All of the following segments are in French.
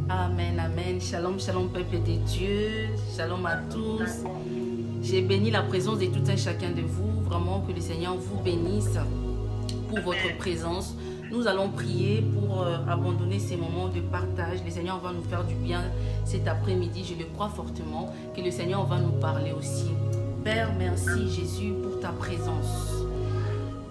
Amen, amen. Shalom, shalom, peuple de Dieu. Shalom à tous. J'ai béni la présence de tout un chacun de vous. Vraiment que le Seigneur vous bénisse pour votre présence. Nous allons prier pour abandonner ces moments de partage. Le Seigneur va nous faire du bien cet après-midi. Je le crois fortement que le Seigneur va nous parler aussi. Père, merci Jésus pour ta présence.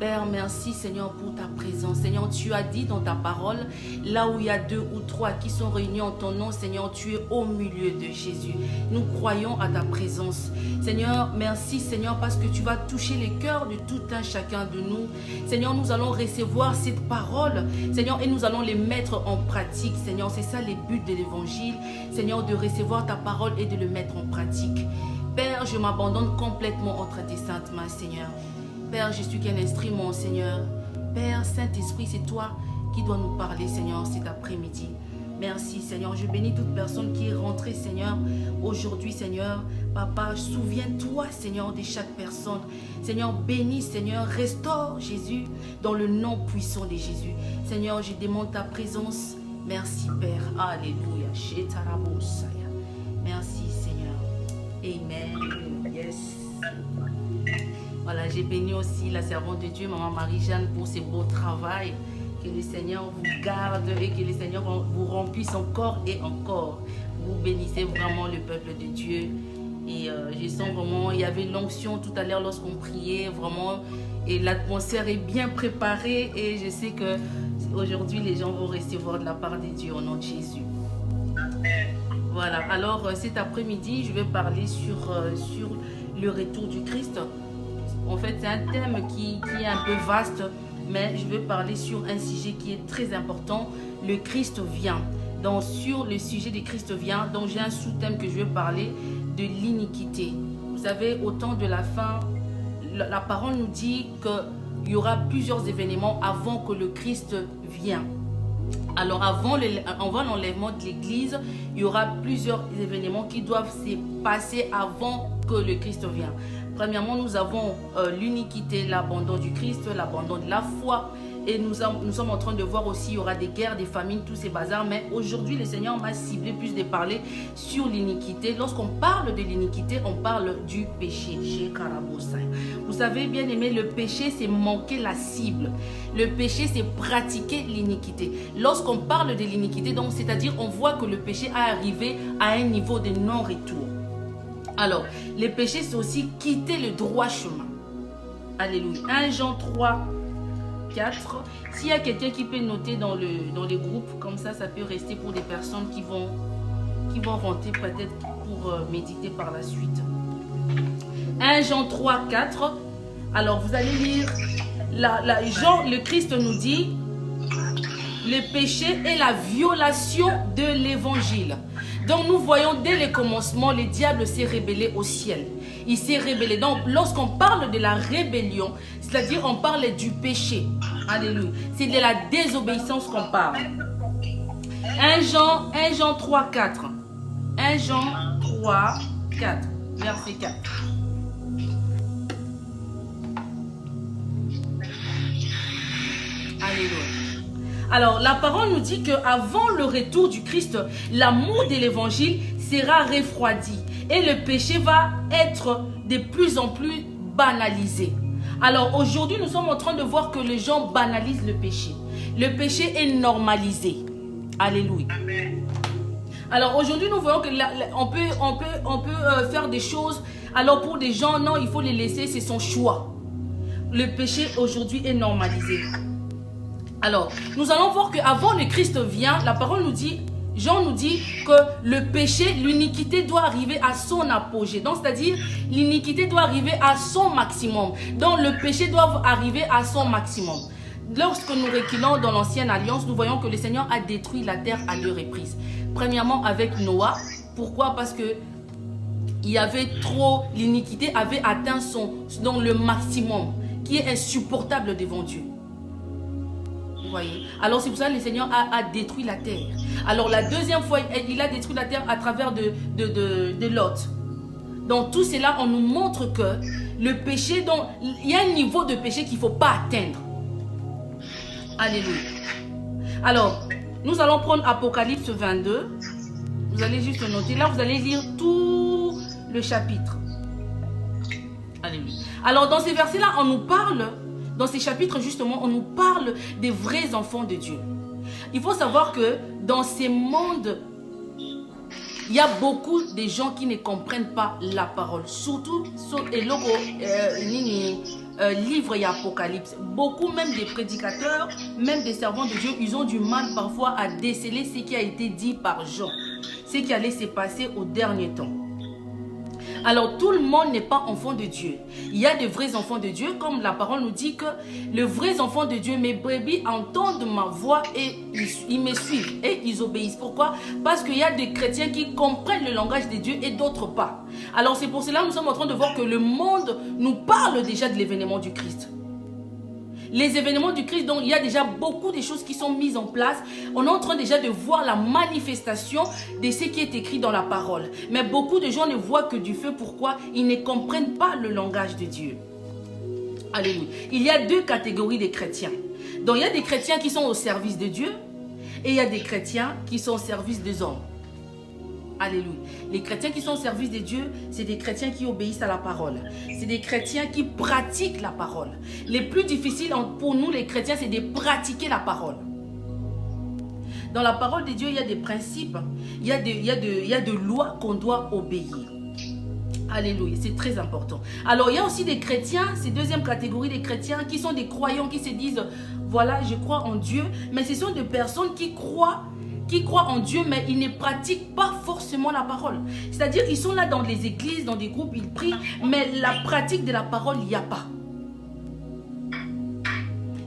Père, merci Seigneur pour ta présence. Seigneur, tu as dit dans ta parole, là où il y a 2 ou 3 qui sont réunis en ton nom, Seigneur, tu es au milieu de Jésus. Nous croyons à ta présence. Seigneur, merci Seigneur parce que tu vas toucher les cœurs de tout un chacun de nous. Seigneur, nous allons recevoir cette parole, Seigneur, et nous allons les mettre en pratique. Seigneur, c'est ça les buts de l'évangile. Seigneur, de recevoir ta parole et de le mettre en pratique. Père, je m'abandonne complètement entre tes saintes mains, Seigneur. Père, je suis qu'un instrument, Seigneur. Père, Saint-Esprit, c'est toi qui dois nous parler, Seigneur, cet après-midi. Merci, Seigneur. Je bénis toute personne qui est rentrée, Seigneur, aujourd'hui, Seigneur. Papa, souviens-toi, Seigneur, de chaque personne. Seigneur, bénis, Seigneur, restaure, Jésus, dans le nom puissant de Jésus. Seigneur, je demande ta présence. Merci, Père. Alléluia. Merci, Seigneur. Amen. Yes. Voilà, j'ai béni aussi la servante de Dieu, Maman Marie-Jeanne, pour ce beau travail. Que le Seigneur vous garde et que le Seigneur vous remplisse encore et encore. Vous bénissez vraiment le peuple de Dieu. Et je sens vraiment, il y avait l'onction tout à l'heure lorsqu'on priait, vraiment. Et l'atmosphère est bien préparée. Et je sais que aujourd'hui les gens vont recevoir de la part de Dieu au nom de Jésus. Voilà, alors cet après-midi, je vais parler sur le retour du Christ. En fait, c'est un thème qui est un peu vaste, mais je vais parler sur un sujet qui est très important. Le Christ vient. Donc, sur le sujet du Christ vient, donc j'ai un sous-thème que je vais parler de l'iniquité. Vous savez, au temps de la fin, la parole nous dit qu'il y aura plusieurs événements avant que le Christ vienne. Alors, avant l'enlèvement de l'Église, il y aura plusieurs événements qui doivent se passer avant que le Christ vienne. Premièrement, nous avons l'iniquité, l'abandon du Christ, l'abandon de la foi. Et nous sommes en train de voir aussi, il y aura des guerres, des famines, tous ces bazars. Mais aujourd'hui, le Seigneur m'a ciblé plus de parler sur l'iniquité. Lorsqu'on parle de l'iniquité, on parle du péché. Vous savez, bien aimé, le péché, c'est manquer la cible. Le péché, c'est pratiquer l'iniquité. Lorsqu'on parle de l'iniquité, donc c'est-à-dire on voit que le péché a arrivé à un niveau de non-retour. Alors, les péchés, c'est aussi quitter le droit chemin. Alléluia. 1 Jean 3, 4. S'il y a quelqu'un qui peut noter dans les groupes, comme ça peut rester pour des personnes qui vont rentrer peut-être pour méditer par la suite. 1 Jean 3, 4. Alors, vous allez lire, Jean, le Christ nous dit, le péché est la violation de l'évangile. Donc nous voyons dès le commencement, le diable s'est rébellé au ciel. Il s'est rébellé. Donc lorsqu'on parle de la rébellion, c'est-à-dire on parle du péché. Alléluia. C'est de la désobéissance qu'on parle. 1 Jean 3, 4. 1 Jean 3, 4. Verset 4. Alléluia. Alors, la parole nous dit qu'avant le retour du Christ, l'amour de l'évangile sera refroidi et le péché va être de plus en plus banalisé. Alors, aujourd'hui, nous sommes en train de voir que les gens banalisent le péché. Le péché est normalisé. Alléluia. Amen. Alors, aujourd'hui, nous voyons qu'on peut faire des choses. Alors, pour des gens, non, il faut les laisser, c'est son choix. Le péché, aujourd'hui, est normalisé. Alors, nous allons voir qu'avant le Christ vient, la parole nous dit, Jean nous dit que le péché, l'iniquité doit arriver à son apogée. Donc, c'est-à-dire, l'iniquité doit arriver à son maximum. Donc, le péché doit arriver à son maximum. Lorsque nous reculons dans l'ancienne alliance, nous voyons que le Seigneur a détruit la terre à 2 reprises. Premièrement, avec Noah. Pourquoi? Parce que il y avait trop, l'iniquité avait atteint le maximum, qui est insupportable devant Dieu. Vous voyez? Alors c'est pour ça que le Seigneur a détruit la terre. Alors la deuxième fois, il a détruit la terre à travers de Lot. Donc tout cela, on nous montre que le péché, donc, il y a un niveau de péché qu'il ne faut pas atteindre. Alléluia. Alors, Nous allons prendre Apocalypse 22. Vous allez juste noter. Là, vous allez lire tout le chapitre. Alléluia. Alors, dans ces versets-là, on nous parle, dans ces chapitres, justement, on nous parle des vrais enfants de Dieu. Il faut savoir que dans ces mondes, il y a beaucoup de gens qui ne comprennent pas la parole. Surtout, et logo, livre et Apocalypse. Beaucoup, même des prédicateurs, même des servants de Dieu, ils ont du mal parfois à déceler ce qui a été dit par Jean. Ce qui allait se passer au dernier temps. Alors, tout le monde n'est pas enfant de Dieu. Il y a de vrais enfants de Dieu, comme la parole nous dit que les vrais enfants de Dieu, mes brebis, entendent ma voix et ils me suivent et ils obéissent. Pourquoi? Parce qu'il y a des chrétiens qui comprennent le langage de Dieu et d'autres pas. Alors, c'est pour cela que nous sommes en train de voir que le monde nous parle déjà de l'événement du Christ. Les événements du Christ, donc il y a déjà beaucoup de choses qui sont mises en place. On est en train déjà de voir la manifestation de ce qui est écrit dans la parole. Mais beaucoup de gens ne voient que du feu. Pourquoi? Ils ne comprennent pas le langage de Dieu. Alléluia. Il y a deux catégories de chrétiens. Donc il y a des chrétiens qui sont au service de Dieu et il y a des chrétiens qui sont au service des hommes. Alléluia. Les chrétiens qui sont au service de Dieu, c'est des chrétiens qui obéissent à la parole. C'est des chrétiens qui pratiquent la parole. Les plus difficiles pour nous, les chrétiens, c'est de pratiquer la parole. Dans la parole de Dieu, il y a des principes, il y a de lois qu'on doit obéir. Alléluia, c'est très important. Alors, il y a aussi des chrétiens, ces deuxième catégorie des chrétiens, qui sont des croyants, qui se disent, voilà, je crois en Dieu. Mais ce sont des personnes qui croient en Dieu, mais ils ne pratiquent pas forcément la parole. C'est-à-dire, ils sont là dans les églises, dans des groupes, ils prient, mais la pratique de la parole, il n'y a pas.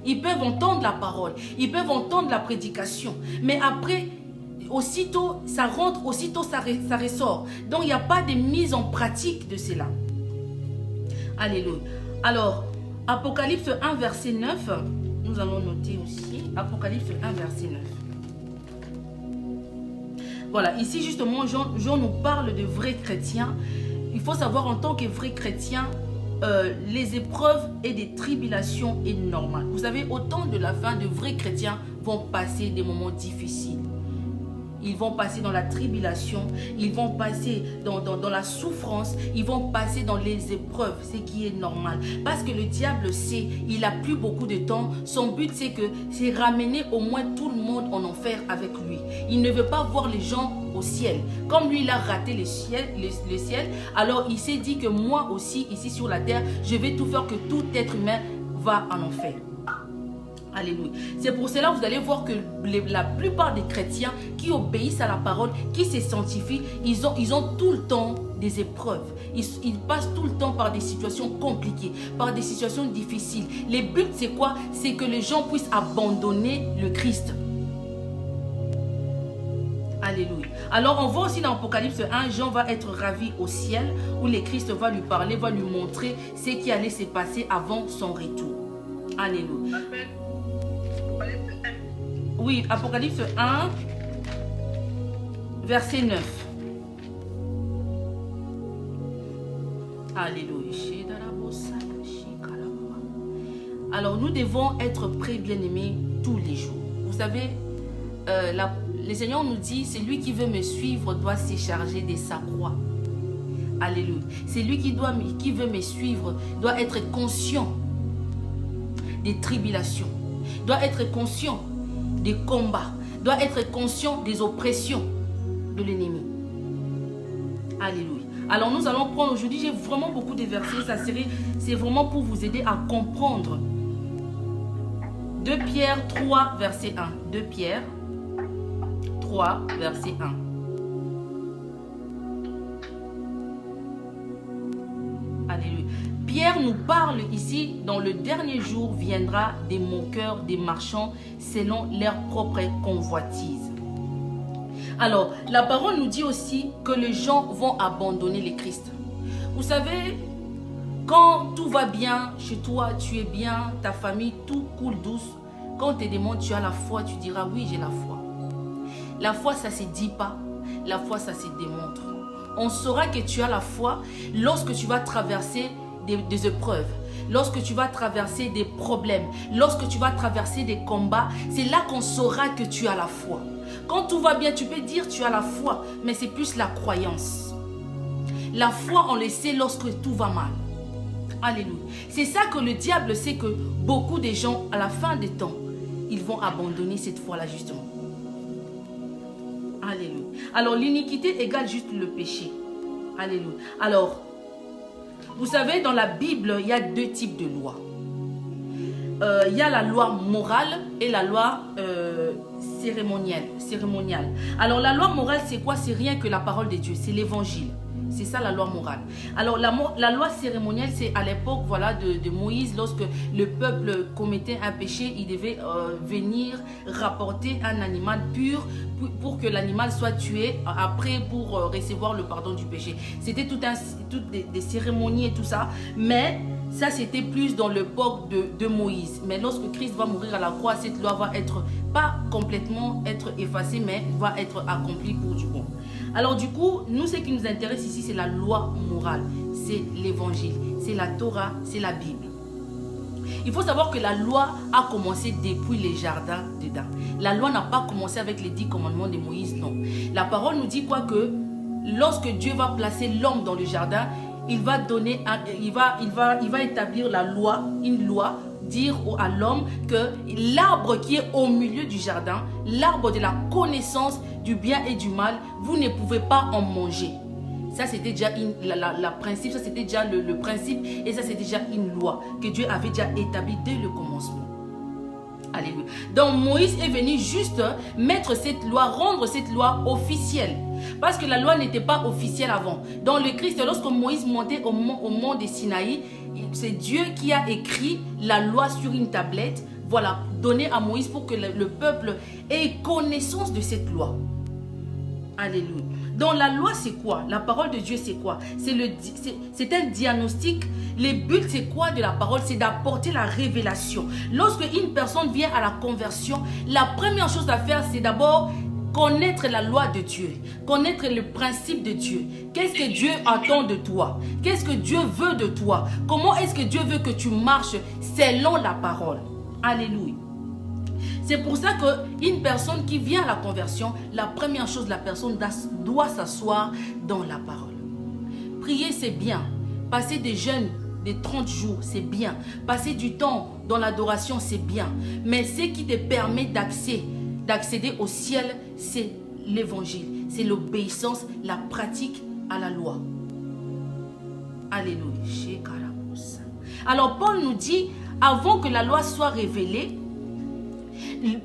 Ils peuvent entendre la parole, ils peuvent entendre la prédication, mais après, aussitôt, ça rentre, aussitôt, ça ressort. Donc, il n'y a pas de mise en pratique de cela. Alléluia. Alors, Apocalypse 1, verset 9, nous allons noter aussi, Apocalypse 1, verset 9. Voilà, ici justement, Jean nous parle de vrais chrétiens. Il faut savoir en tant que vrais chrétiens, les épreuves et des tribulations est normal. Vous savez, au temps de la fin, de vrais chrétiens vont passer des moments difficiles. Ils vont passer dans la tribulation, ils vont passer dans la souffrance, ils vont passer dans les épreuves, ce qui est normal. Parce que le diable sait, il n'a plus beaucoup de temps. Son but, c'est ramener au moins tout le monde en enfer avec lui. Il ne veut pas voir les gens au ciel. Comme lui, il a raté le ciel, alors il s'est dit que moi aussi, ici sur la terre, je vais tout faire que tout être humain va en enfer. Alléluia. C'est pour cela que vous allez voir que la plupart des chrétiens qui obéissent à la parole, qui se sanctifient, ils ont tout le temps des épreuves. Ils passent tout le temps par des situations compliquées, par des situations difficiles. Le but, c'est quoi? C'est que les gens puissent abandonner le Christ. Alléluia. Alors, on voit aussi dans Apocalypse 1, Jean va être ravi au ciel, où le Christ va lui parler, va lui montrer ce qui allait se passer avant son retour. Alléluia. Oui, Apocalypse 1, verset 9. Alléluia. Alors, nous devons être prêts, bien-aimés, tous les jours. Vous savez, le Seigneur nous dit, c'est lui qui veut me suivre doit se charger de sa croix. Alléluia. C'est lui qui veut me suivre doit être conscient des tribulations, doit être conscient des combats, doit être conscient des oppressions de l'ennemi. Alléluia. Alors nous allons prendre aujourd'hui, j'ai vraiment beaucoup de versets, c'est vraiment pour vous aider à comprendre. 2 Pierre 3, verset 1. 2 Pierre 3, verset 1. Alléluia. Pierre nous parle ici, dans le dernier jour viendra des moqueurs, des marchands, selon leur propre convoitise. Alors, la parole nous dit aussi que les gens vont abandonner le Christ. Vous savez, quand tout va bien, chez toi, tu es bien, ta famille, tout coule douce. Quand on te demande, tu as la foi, tu diras, oui, j'ai la foi. La foi, ça ne se dit pas. La foi, ça se démontre. On saura que tu as la foi lorsque tu vas traverser des épreuves. lorsque tu vas traverser des problèmes, lorsque tu vas traverser des combats, c'est là qu'on saura que tu as la foi. Quand tout va bien, tu peux dire tu as la foi, mais c'est plus la croyance. La foi, on le sait lorsque tout va mal. Alléluia. C'est ça que le diable sait, que beaucoup de gens, à la fin des temps, ils vont abandonner cette foi-là justement. Alléluia. Alors l'iniquité égale juste le péché. Alléluia. Alors, vous savez, dans la Bible, il y a deux types de lois. Il y a la loi morale et la loi cérémoniale. Alors la loi morale, c'est quoi? C'est rien que la parole de Dieu, c'est l'évangile. C'est ça la loi morale. Alors la loi cérémonielle, c'est à l'époque de Moïse, lorsque le peuple commettait un péché, il devait venir rapporter un animal pur pour que l'animal soit tué après pour recevoir le pardon du péché. C'était toutes des cérémonies et tout ça, mais ça c'était plus dans l'époque de Moïse. Mais lorsque Christ va mourir à la croix, cette loi va être pas complètement effacée, mais va être accomplie pour du bon. Alors du coup, nous, ce qui nous intéresse ici, c'est la loi morale, c'est l'évangile, c'est la Torah, c'est la Bible. Il faut savoir que la loi a commencé depuis les jardins d'Éden. La loi n'a pas commencé avec les 10 commandements de Moïse, non. La parole nous dit quoi? Que lorsque Dieu va placer l'homme dans le jardin, il va établir la loi, une loi, dire à l'homme que l'arbre qui est au milieu du jardin, l'arbre de la connaissance du bien et du mal, vous ne pouvez pas en manger. Ça c'était déjà principe, ça c'était déjà le principe, et ça c'était déjà une loi que Dieu avait déjà établie dès le commencement. Alléluia. Donc Moïse est venu juste mettre cette loi, rendre cette loi officielle. Parce que la loi n'était pas officielle avant. Dans le Christ, lorsque Moïse montait au mont de Sinaï, c'est Dieu qui a écrit la loi sur une tablette, voilà, donnée à Moïse pour que le peuple ait connaissance de cette loi. Alléluia. Donc la loi c'est quoi? La parole de Dieu c'est quoi? C'est un diagnostic. Le but c'est quoi de la parole? C'est d'apporter la révélation. Lorsque une personne vient à la conversion, la première chose à faire c'est d'abord connaître la loi de Dieu, connaître le principe de Dieu. Qu'est-ce que Dieu attend de toi? Qu'est-ce que Dieu veut de toi? Comment est-ce que Dieu veut que tu marches selon la parole? Alléluia. C'est pour ça qu'une personne qui vient à la conversion, la première chose, la personne doit s'asseoir dans la parole. Prier, c'est bien. Passer des jeûnes de 30 jours, c'est bien. Passer du temps dans l'adoration, c'est bien. Mais ce qui te permet d'accéder au ciel, c'est l'évangile. C'est l'obéissance, la pratique à la loi. Alléluia. Alors Paul nous dit, avant que la loi soit révélée,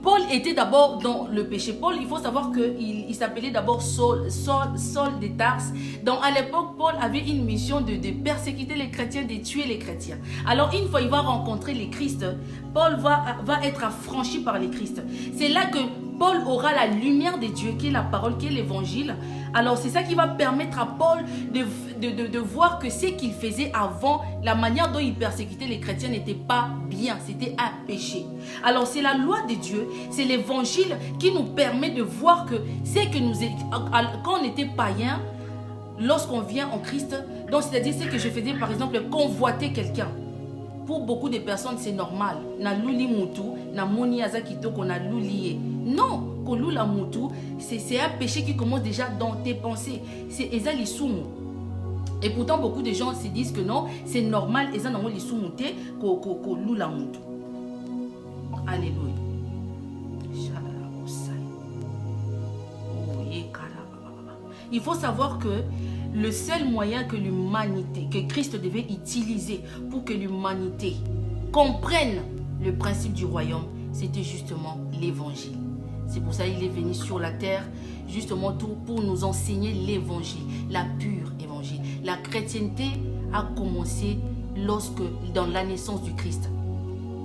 Paul était d'abord dans le péché. Paul, il faut savoir qu'il s'appelait d'abord Saul de Tarse. Donc à l'époque, Paul avait une mission de persécuter les chrétiens, de tuer les chrétiens. Alors une fois il va rencontrer les Christ, Paul va être affranchi par les Christ. C'est là que Paul aura la lumière de Dieu, qui est la parole, qui est l'évangile. Alors c'est ça qui va permettre à Paul de voir que ce qu'il faisait avant, la manière dont il persécutait les chrétiens n'était pas bien, c'était un péché. Alors c'est la loi de Dieu, c'est l'évangile qui nous permet de voir que c'est que quand on était païen, lorsqu'on vient en Christ, donc c'est-à-dire c'est que je faisais par exemple convoiter quelqu'un. Pour beaucoup de personnes, c'est normal. Na luli mutu, na moni azakito qu'on a loulié. Non, kolula mutu, c'est un péché qui commence déjà dans tes pensées. C'est ezali sumu. Et pourtant, beaucoup de gens se disent que non, c'est normal. Ezali nango li sumu te kolula mutu. Alléluia. Il faut savoir que le seul moyen que Christ devait utiliser pour que l'humanité comprenne le principe du royaume, c'était justement l'évangile. C'est pour ça qu'il est venu sur la terre, justement pour nous enseigner l'évangile, la pure évangile. La chrétienté a commencé dans la naissance du Christ.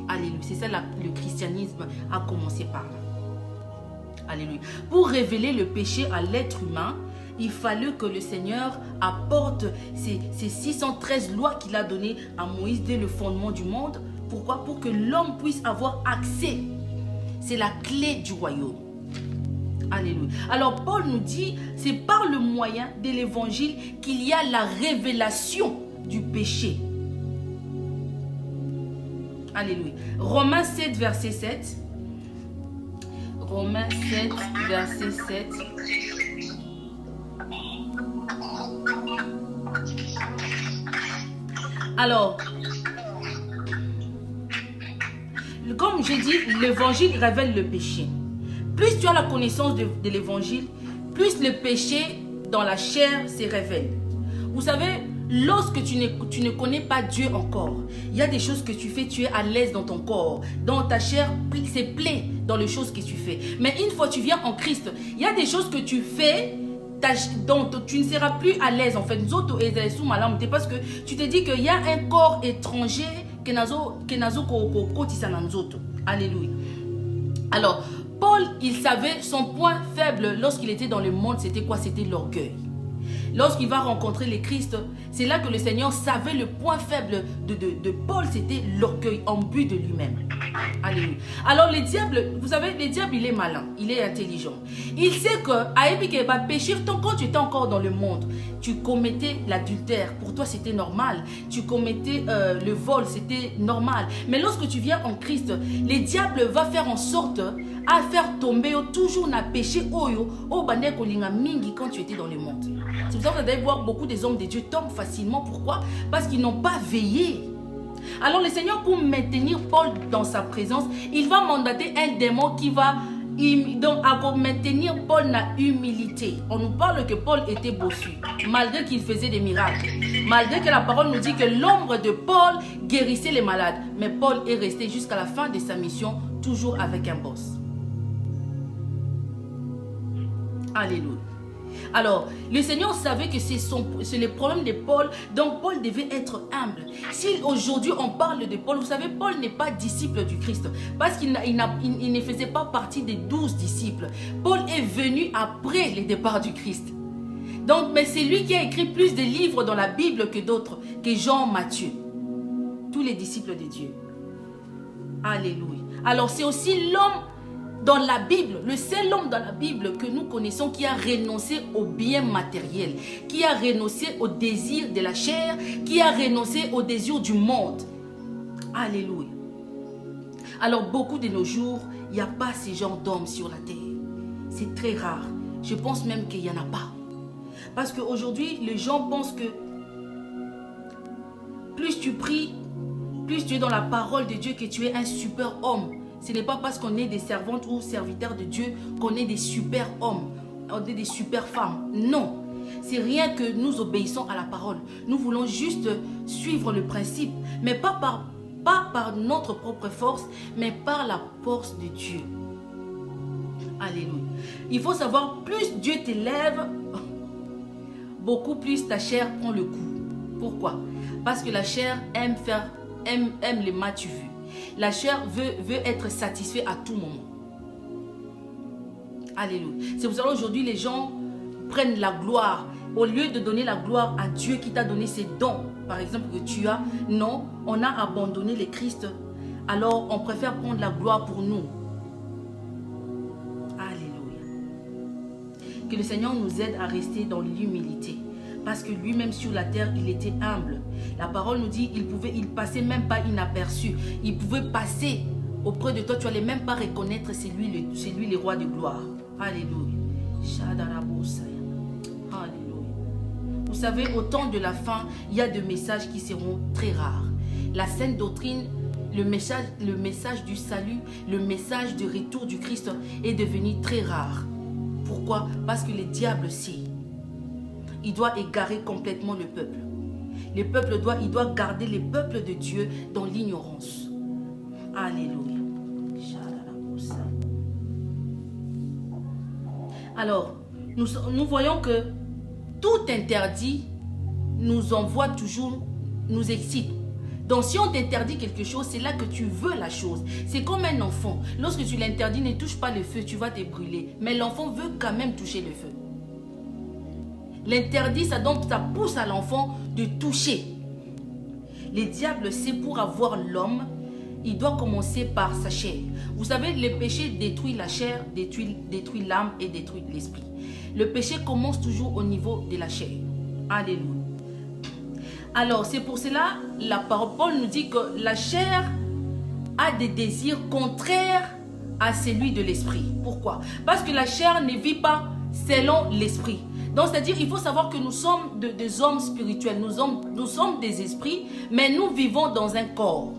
Alléluia. C'est ça, le christianisme a commencé par là. Alléluia. Pour révéler le péché à l'être humain, il fallait que le Seigneur apporte ces 613 lois qu'il a données à Moïse dès le fondement du monde. Pourquoi? Pour que l'homme puisse avoir accès. C'est la clé du royaume. Alléluia. Alors Paul nous dit, c'est par le moyen de l'évangile qu'il y a la révélation du péché. Alléluia. Romains 7, verset 7. Romains 7, verset 7. Alors, comme je dis, l'évangile révèle le péché. Plus tu as la connaissance de l'évangile, plus le péché dans la chair se révèle. Vous savez, lorsque tu ne connais pas Dieu encore, il y a des choses que tu fais, tu es à l'aise dans ton corps, dans ta chair, c'est plein dans les choses que tu fais. Mais une fois que tu viens en Christ, il y a des choses que tu fais dont tu ne seras plus à l'aise en fait. Parce que tu te dis qu'il y a un corps étranger que nazo kotisa na nzoto. Alléluia. Alors, Paul, il savait son point faible lorsqu'il était dans le monde, c'était quoi? C'était l'orgueil. Lorsqu'il va rencontrer le Christ, c'est là que le Seigneur savait le point faible de Paul, c'était l'orgueil en but de lui-même. Alléluia. Alors le diable, vous savez, le diable il est malin, il est intelligent. Il sait que va pécher quand tu étais encore dans le monde, tu commettais l'adultère, pour toi c'était normal. Tu commettais le vol, c'était normal. Mais lorsque tu viens en Christ, le diable va faire en sorte à faire tomber toujours na péché oyo au bandé kolinga mingi quand tu étais dans le monde. C'est pour ça que vous allez voir beaucoup des hommes de Dieu tombent facilement. Pourquoi? Parce qu'ils n'ont pas veillé. Alors le Seigneur, pour maintenir Paul dans sa présence, il va mandater un démon qui va donc à maintenir Paul dans la humilité. On nous parle que Paul était bossu, malgré qu'il faisait des miracles, malgré que la parole nous dit que l'ombre de Paul guérissait les malades. Mais Paul est resté jusqu'à la fin de sa mission, toujours avec un boss. Alléluia. Alors, le Seigneur savait que c'est le problème de Paul, donc Paul devait être humble. Si aujourd'hui on parle de Paul, vous savez, Paul n'est pas disciple du Christ, parce qu'il ne faisait pas partie des 12 disciples. Paul est venu après le départ du Christ. Donc, mais c'est lui qui a écrit plus de livres dans la Bible que d'autres, que Jean, Matthieu. Tous les disciples de Dieu. Alléluia. Alors, c'est aussi l'homme dans la Bible, le seul homme dans la Bible que nous connaissons qui a renoncé aux biens matériels, qui a renoncé aux désirs de la chair, qui a renoncé aux désirs du monde. Alléluia. Alors beaucoup de nos jours, il n'y a pas ce genre d'hommes sur la terre. C'est très rare. Je pense même qu'il n'y en a pas. Parce qu'aujourd'hui, les gens pensent que plus tu pries, plus tu es dans la parole de Dieu que tu es un super homme. Ce n'est pas parce qu'on est des servantes ou serviteurs de Dieu qu'on est des super hommes, on est des super femmes. Non, c'est rien que nous obéissons à la parole. Nous voulons juste suivre le principe, mais pas par notre propre force, mais par la force de Dieu. Alléluia. Il faut savoir, plus Dieu t'élève, beaucoup plus ta chair prend le coup. Pourquoi? Parce que la chair aime les m'as-tu vu. La chair veut être satisfaite à tout moment. Alléluia. C'est pour ça qu'aujourd'hui, les gens prennent la gloire. Au lieu de donner la gloire à Dieu qui t'a donné ses dons, par exemple, que tu as, non, on a abandonné le Christ. Alors, on préfère prendre la gloire pour nous. Alléluia. Que le Seigneur nous aide à rester dans l'humilité. Parce que lui-même sur la terre, il était humble. La parole nous dit il passait même pas inaperçu. Il pouvait passer auprès de toi. Tu n'allais même pas reconnaître c'est lui le roi de gloire. Alléluia. Alléluia. Vous savez, au temps de la fin, il y a des messages qui seront très rares. La sainte doctrine, le message du salut, le message du retour du Christ est devenu très rare. Pourquoi? Parce que le diable sait. Il doit égarer complètement le peuple. Le peuple doit garder le peuple de Dieu dans l'ignorance. Alléluia. Alors, nous voyons que tout interdit nous envoie toujours, nous excite. Donc si on t'interdit quelque chose, c'est là que tu veux la chose. C'est comme un enfant. Lorsque tu l'interdis, ne touche pas le feu, tu vas te brûler. Mais l'enfant veut quand même toucher le feu. L'interdit, ça pousse à l'enfant de toucher. Le diable sait pour avoir l'homme, il doit commencer par sa chair. Vous savez, le péché détruit la chair, détruit l'âme et détruit l'esprit. Le péché commence toujours au niveau de la chair. Alléluia. Alors, c'est pour cela, la parole nous dit que la chair a des désirs contraires à celui de l'esprit. Pourquoi? Parce que la chair ne vit pas selon l'esprit. Donc, c'est-à-dire, il faut savoir que nous sommes des hommes spirituels, nous sommes des esprits, mais nous vivons dans un corps.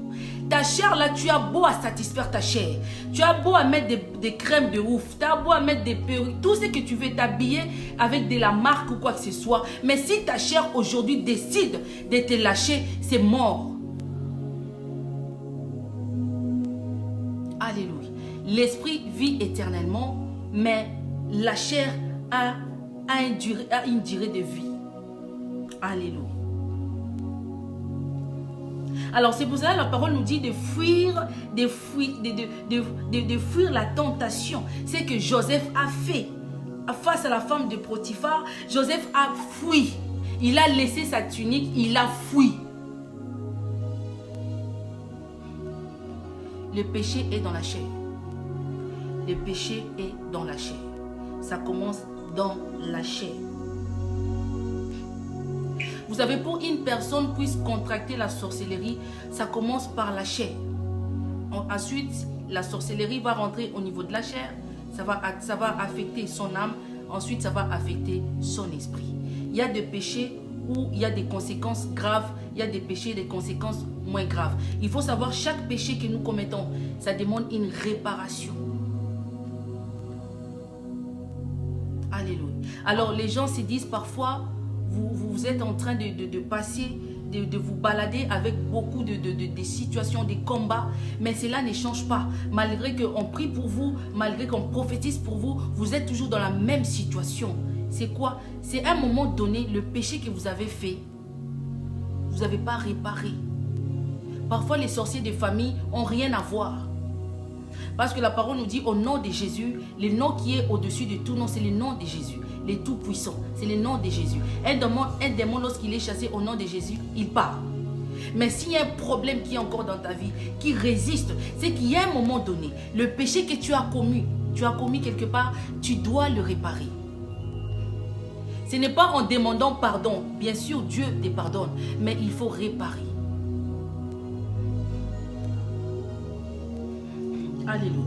Ta chair, là, tu as beau à satisfaire ta chair. Tu as beau à mettre des crèmes de ouf. Tu as beau à mettre des perruques. Tout ce que tu veux, t'habiller avec de la marque ou quoi que ce soit. Mais si ta chair, aujourd'hui, décide de te lâcher, c'est mort. Alléluia. L'esprit vit éternellement, mais la chair a une durée de vie. Alléluia. Alors c'est pour cela que la parole nous dit de fuir la tentation. C'est que Joseph a fait face à la femme de Potiphar. Joseph a fui. Il a laissé sa tunique, il a fui. Le péché est dans la chair. Le péché est dans la chair. Ça commence dans la chair. Vous savez, pour une personne puisse contracter la sorcellerie, ça commence par la chair. Ensuite, la sorcellerie va rentrer au niveau de la chair. Ça va affecter son âme. Ensuite, ça va affecter son esprit. Il y a des péchés où il y a des conséquences graves. Il y a des péchés, des conséquences moins graves. Il faut savoir, chaque péché que nous commettons, ça demande une réparation. Alléluia. Alors, les gens se disent parfois, vous êtes en train de passer, de vous balader avec beaucoup de situations, des combats, mais cela ne change pas. Malgré qu'on prie pour vous, malgré qu'on prophétise pour vous, vous êtes toujours dans la même situation. C'est quoi? C'est à un moment donné, le péché que vous avez fait, vous n'avez pas réparé. Parfois, les sorciers de famille n'ont rien à voir. Parce que la parole nous dit au nom de Jésus, le nom qui est au-dessus de tout nom, c'est le nom de Jésus. Les tout-puissants, c'est le nom de Jésus. Un démon, lorsqu'il est chassé au nom de Jésus, il part. Mais s'il y a un problème qui est encore dans ta vie, qui résiste, c'est qu'il y a un moment donné, le péché que tu as commis quelque part, tu dois le réparer. Ce n'est pas en demandant pardon. Bien sûr, Dieu te pardonne, mais il faut réparer. Alléluia.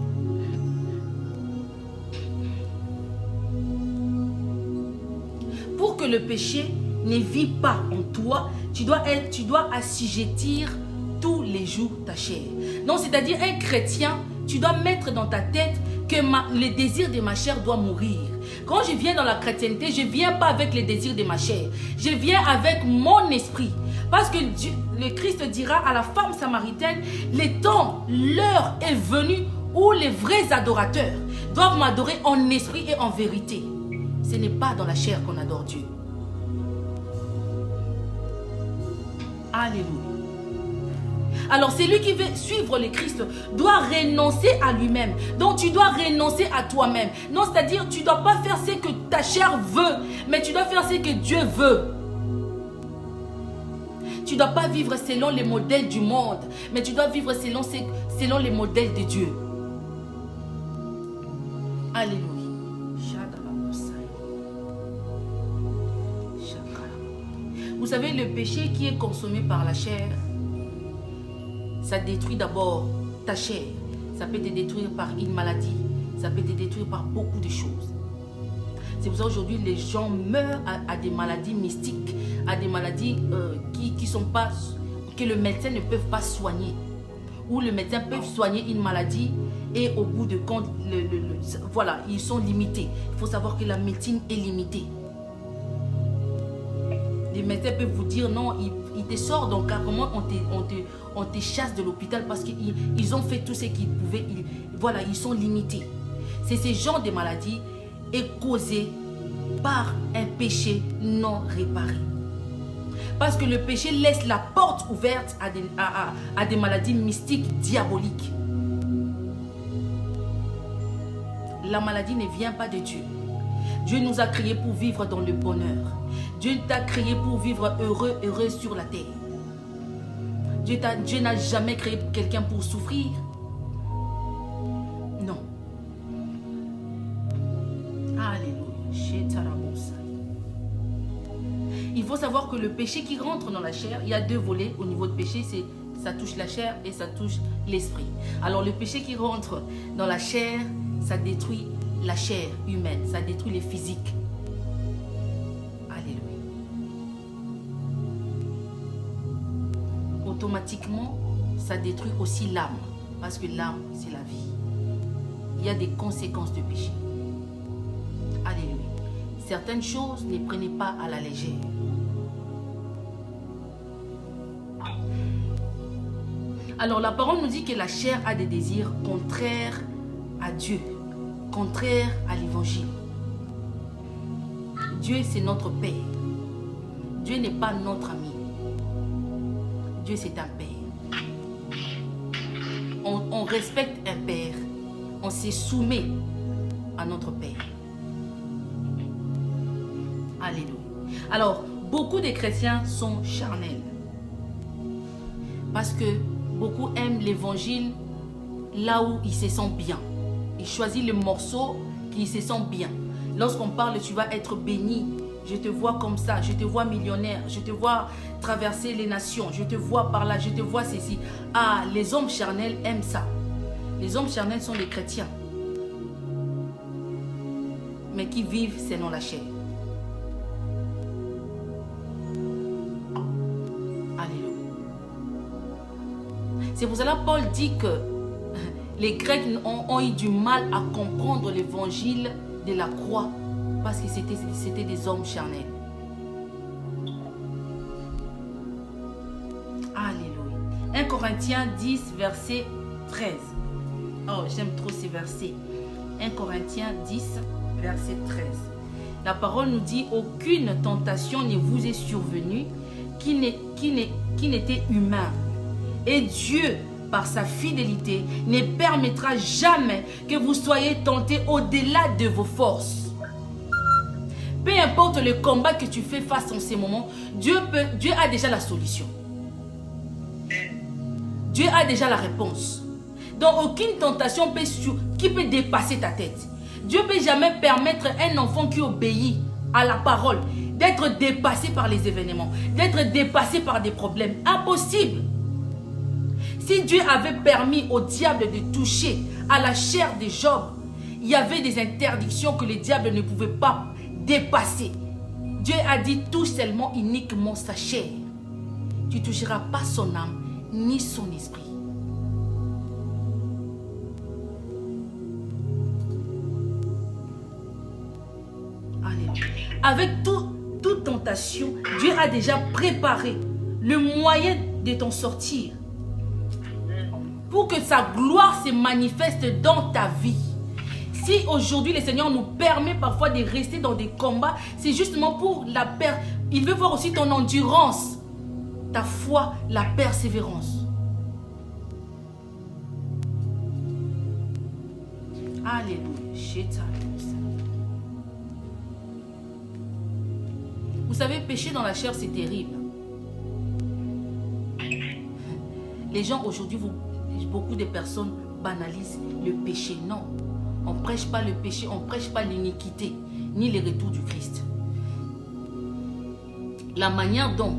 Pour que le péché ne vit pas en toi, tu dois assujettir tous les jours ta chair. Donc, c'est-à-dire un chrétien, tu dois mettre dans ta tête que le désir de ma chair doit mourir. Quand je viens dans la chrétienté, je ne viens pas avec les désirs de ma chair. Je viens avec mon esprit. Parce que le Christ dira à la femme samaritaine, le temps, l'heure est venue où les vrais adorateurs doivent m'adorer en esprit et en vérité. Ce n'est pas dans la chair qu'on adore Dieu. Alléluia. Alors, celui qui veut suivre le Christ doit renoncer à lui-même. Donc, tu dois renoncer à toi-même. Non, c'est-à-dire, tu ne dois pas faire ce que ta chair veut, mais tu dois faire ce que Dieu veut. Tu ne dois pas vivre selon les modèles du monde, mais tu dois vivre selon les modèles de Dieu. Alléluia. Vous savez, le péché qui est consommé par la chair, ça détruit d'abord ta chair. Ça peut te détruire par une maladie. Ça peut te détruire par beaucoup de choses. C'est pour ça qu'aujourd'hui, les gens meurent à des maladies mystiques, à des maladies qui sont pas, que le médecin ne peut pas soigner. Ou le médecin peut soigner une maladie et au bout de compte, voilà, ils sont limités. Il faut savoir que la médecine est limitée. Les médecins peuvent vous dire non, ils te sortent, donc carrément on te chasse de l'hôpital parce qu'ils ont fait tout ce qu'ils pouvaient. Voilà, ils sont limités. C'est ce genre de maladie est causé par un péché non réparé. Parce que le péché laisse la porte ouverte à des maladies mystiques, diaboliques. La maladie ne vient pas de Dieu. Dieu nous a créés pour vivre dans le bonheur. Dieu t'a créé pour vivre heureux sur la terre. Dieu n'a jamais créé quelqu'un pour souffrir. Non. Alléluia. Il faut savoir que le péché qui rentre dans la chair, il y a deux volets au niveau de péché. ça touche la chair et ça touche l'esprit. Alors le péché qui rentre dans la chair, ça détruit la chair humaine, ça détruit les physiques. Alléluia. Automatiquement, ça détruit aussi l'âme, parce que l'âme, c'est la vie. Il y a des conséquences de péché. Alléluia. Certaines choses, ne prenez pas à la légère. Alors la parole nous dit que la chair a des désirs contraires à Dieu, contraires à l'évangile. Dieu, c'est notre Père. Dieu n'est pas notre ami. Dieu, c'est un Père. On respecte un Père. On se soumet à notre Père. Alléluia. Alors, beaucoup de chrétiens sont charnels. Parce que beaucoup aiment l'évangile là où ils se sentent bien. Ils choisissent le morceau qui se sent bien. Lorsqu'on parle, tu vas être béni. Je te vois comme ça, je te vois millionnaire, je te vois traverser les nations, je te vois par là, je te vois ceci. Ah, les hommes charnels aiment ça. Les hommes charnels sont les chrétiens, mais qui vivent selon la chair. Alléluia. C'est pour cela que Paul dit que les Grecs ont eu du mal à comprendre l'évangile de la croix parce que c'était des hommes charnels. Alléluia. 1 Corinthiens 10, verset 13. Oh, j'aime trop ces versets. 1 Corinthiens 10, verset 13. La parole nous dit: aucune tentation ne vous est survenue qui n'était humain. Et Dieu, par sa fidélité, ne permettra jamais que vous soyez tentés au-delà de vos forces. Peu importe le combat que tu fais face en ces moments, Dieu a déjà la solution. Dieu a déjà la réponse. Donc aucune tentation qui peut dépasser ta tête. Dieu ne peut jamais permettre à un enfant qui obéit à la parole d'être dépassé par les événements, d'être dépassé par des problèmes. Impossible. Si Dieu avait permis au diable de toucher à la chair de Job, il y avait des interdictions que le diable ne pouvait pas dépasser. Dieu a dit: touche seulement uniquement sa chair. Tu ne toucheras pas son âme ni son esprit. Alléluia. Avec toute tentation, Dieu a déjà préparé le moyen de t'en sortir, pour que sa gloire se manifeste dans ta vie. Si aujourd'hui le Seigneur nous permet parfois de rester dans des combats, c'est justement pour la perte. Il veut voir aussi ton endurance, ta foi, la persévérance. Alléluia. Vous savez, pécher dans la chair, c'est terrible. Les gens aujourd'hui, beaucoup de personnes banalisent le péché. Non, on ne prêche pas le péché, on ne prêche pas l'iniquité, ni le retour du Christ. La manière dont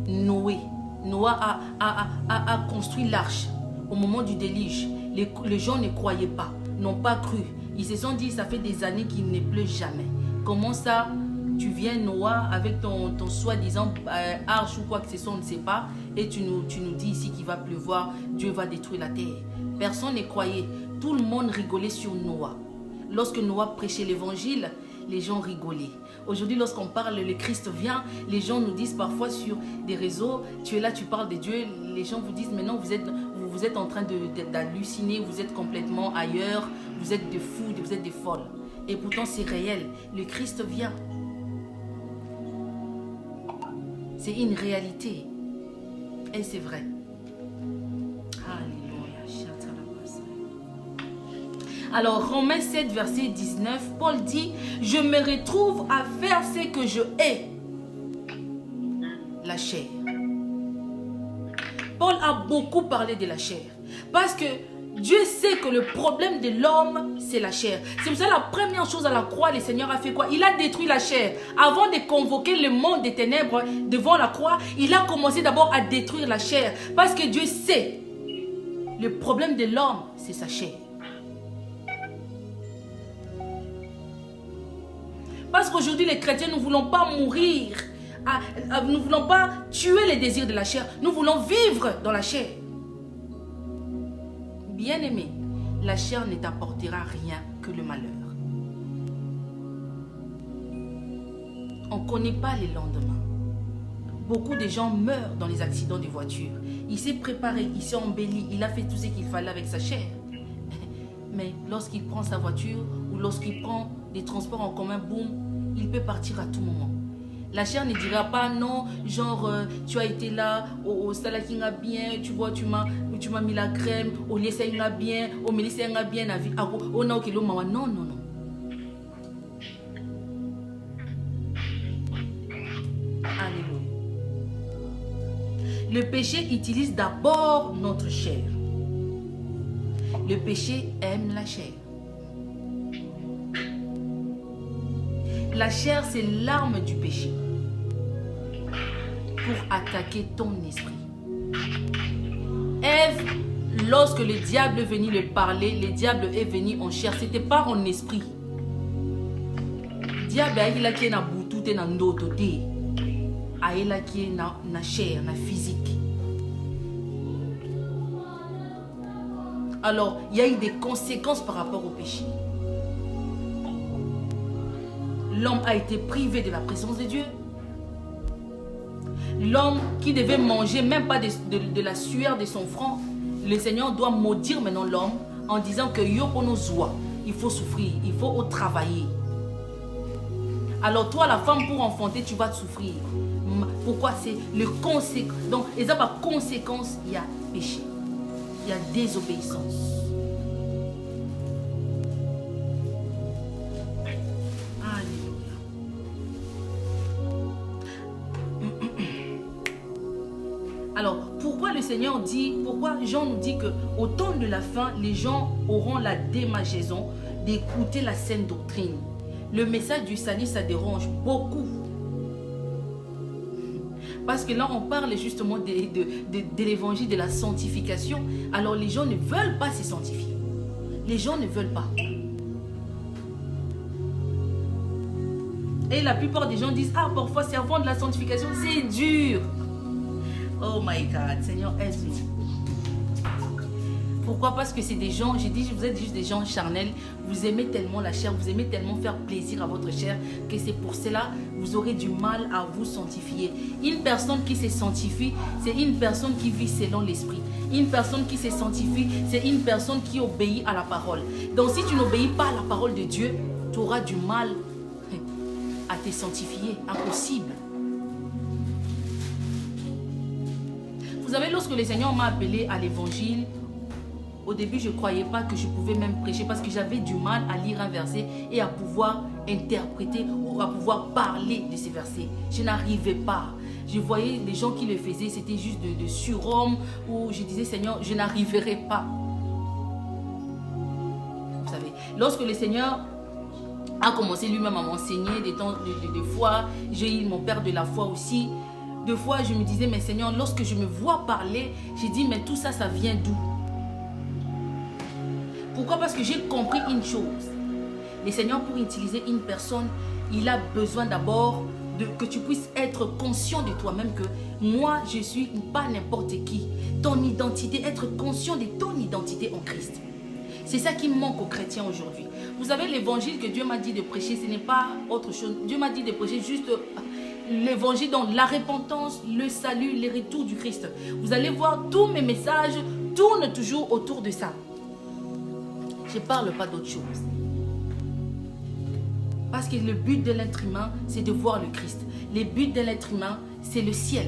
Noah a construit l'arche au moment du déluge, les gens ne croyaient pas, n'ont pas cru. Ils se sont dit: ça fait des années qu'il ne pleut jamais. Comment ça, tu viens, Noah, avec ton soi-disant arche ou quoi que ce soit, on ne sait pas, et tu nous dis ici qu'il va pleuvoir, Dieu va détruire la terre. Personne ne croyait. Tout le monde rigolait sur Noah. Lorsque Noah prêchait l'évangile, les gens rigolaient. Aujourd'hui, lorsqu'on parle, le Christ vient, les gens nous disent parfois sur des réseaux: tu es là, tu parles de Dieu. Les gens vous disent: mais non, vous êtes en train d'halluciner, vous êtes complètement ailleurs, vous êtes des fous, vous êtes des folles. Et pourtant, c'est réel. Le Christ vient. C'est une réalité. Et c'est vrai. Alléluia. Alors, Romains 7, verset 19, Paul dit: je me retrouve à faire ce que je hais, la chair. Paul a beaucoup parlé de la chair. Parce que Dieu sait que le problème de l'homme, c'est la chair. C'est pour ça la première chose à la croix, le Seigneur a fait quoi? Il a détruit la chair. Avant de convoquer le monde des ténèbres devant la croix, il a commencé d'abord à détruire la chair. Parce que Dieu sait, le problème de l'homme, c'est sa chair. Parce qu'aujourd'hui, les chrétiens, nous ne voulons pas mourir. Nous ne voulons pas tuer les désirs de la chair. Nous voulons vivre dans la chair. Bien-aimé, la chair ne t'apportera rien que le malheur. On ne connaît pas les lendemains. Beaucoup de gens meurent dans les accidents de voiture. Il s'est préparé, il s'est embelli, il a fait tout ce qu'il fallait avec sa chair. Mais lorsqu'il prend sa voiture ou lorsqu'il prend des transports en commun, boum, il peut partir à tout moment. La chair ne dira pas non, genre tu as été là, au salaking a bien, tu vois, tu m'as mis la crème, au lycée a bien, au milieu a bien, au na okilo mawa. Non, non, non. Alléluia. Le péché utilise d'abord notre chair. Le péché aime la chair. La chair, c'est l'arme du péché pour attaquer ton esprit. Ève, lorsque le diable est venu le parler, le diable est venu en chair. Ce n'était pas en esprit. Le diable il a qui na boutou te na ndoto te. Il a qui na chair, na physique. Alors, il y a eu des conséquences par rapport au péché. L'homme a été privé de la présence de Dieu. L'homme qui devait manger même pas de la sueur de son front, le Seigneur doit maudire maintenant l'homme en disant que il faut souffrir, il faut travailler. Alors toi, la femme, pour enfanter, tu vas souffrir. Pourquoi? C'est le conséquence. Donc, et ça par conséquence, il y a péché. Il y a désobéissance. Alors, pourquoi le Seigneur dit, pourquoi Jean nous dit qu'au temps de la fin, les gens auront la démangeaison d'écouter la saine doctrine. Le message du salut, ça dérange beaucoup. Parce que là, on parle justement de l'évangile de la sanctification. Alors, les gens ne veulent pas se sanctifier. Les gens ne veulent pas. Et la plupart des gens disent, ah, parfois, servant de la sanctification, c'est dur. Oh my God, Seigneur, aide-nous. Pourquoi? Parce que c'est des gens, j'ai dit, vous êtes juste des gens charnels. Vous aimez tellement la chair, vous aimez tellement faire plaisir à votre chair que c'est pour cela vous aurez du mal à vous sanctifier. Une personne qui se sanctifie, c'est une personne qui vit selon l'esprit. Une personne qui se sanctifie, c'est une personne qui obéit à la parole. Donc si tu n'obéis pas à la parole de Dieu, tu auras du mal à te sanctifier. Impossible. Vous savez, lorsque le Seigneur m'a appelé à l'évangile, au début, je ne croyais pas que je pouvais même prêcher parce que j'avais du mal à lire un verset et à pouvoir interpréter ou à pouvoir parler de ces versets. Je n'arrivais pas. Je voyais les gens qui le faisaient, c'était juste de surhomme où je disais, Seigneur, je n'arriverai pas. Vous savez, lorsque le Seigneur a commencé lui-même à m'enseigner des fois, j'ai eu mon père de la foi aussi. Deux fois, je me disais, mais Seigneur, lorsque je me vois parler, j'ai dit, mais tout ça, ça vient d'où? Pourquoi? Parce que j'ai compris une chose. Le Seigneur, pour utiliser une personne, il a besoin d'abord que tu puisses être conscient de toi-même que moi, je ne suis pas n'importe qui. Ton identité, être conscient de ton identité en Christ. C'est ça qui manque aux chrétiens aujourd'hui. Vous savez, l'évangile que Dieu m'a dit de prêcher, ce n'est pas autre chose. Dieu m'a dit de prêcher juste l'évangile, donc la repentance, le salut, le retour du Christ. Vous allez voir, tous mes messages tournent toujours autour de ça. Je ne parle pas d'autre chose. Parce que le but de l'être humain, c'est de voir le Christ. Le but de l'être humain, c'est le ciel.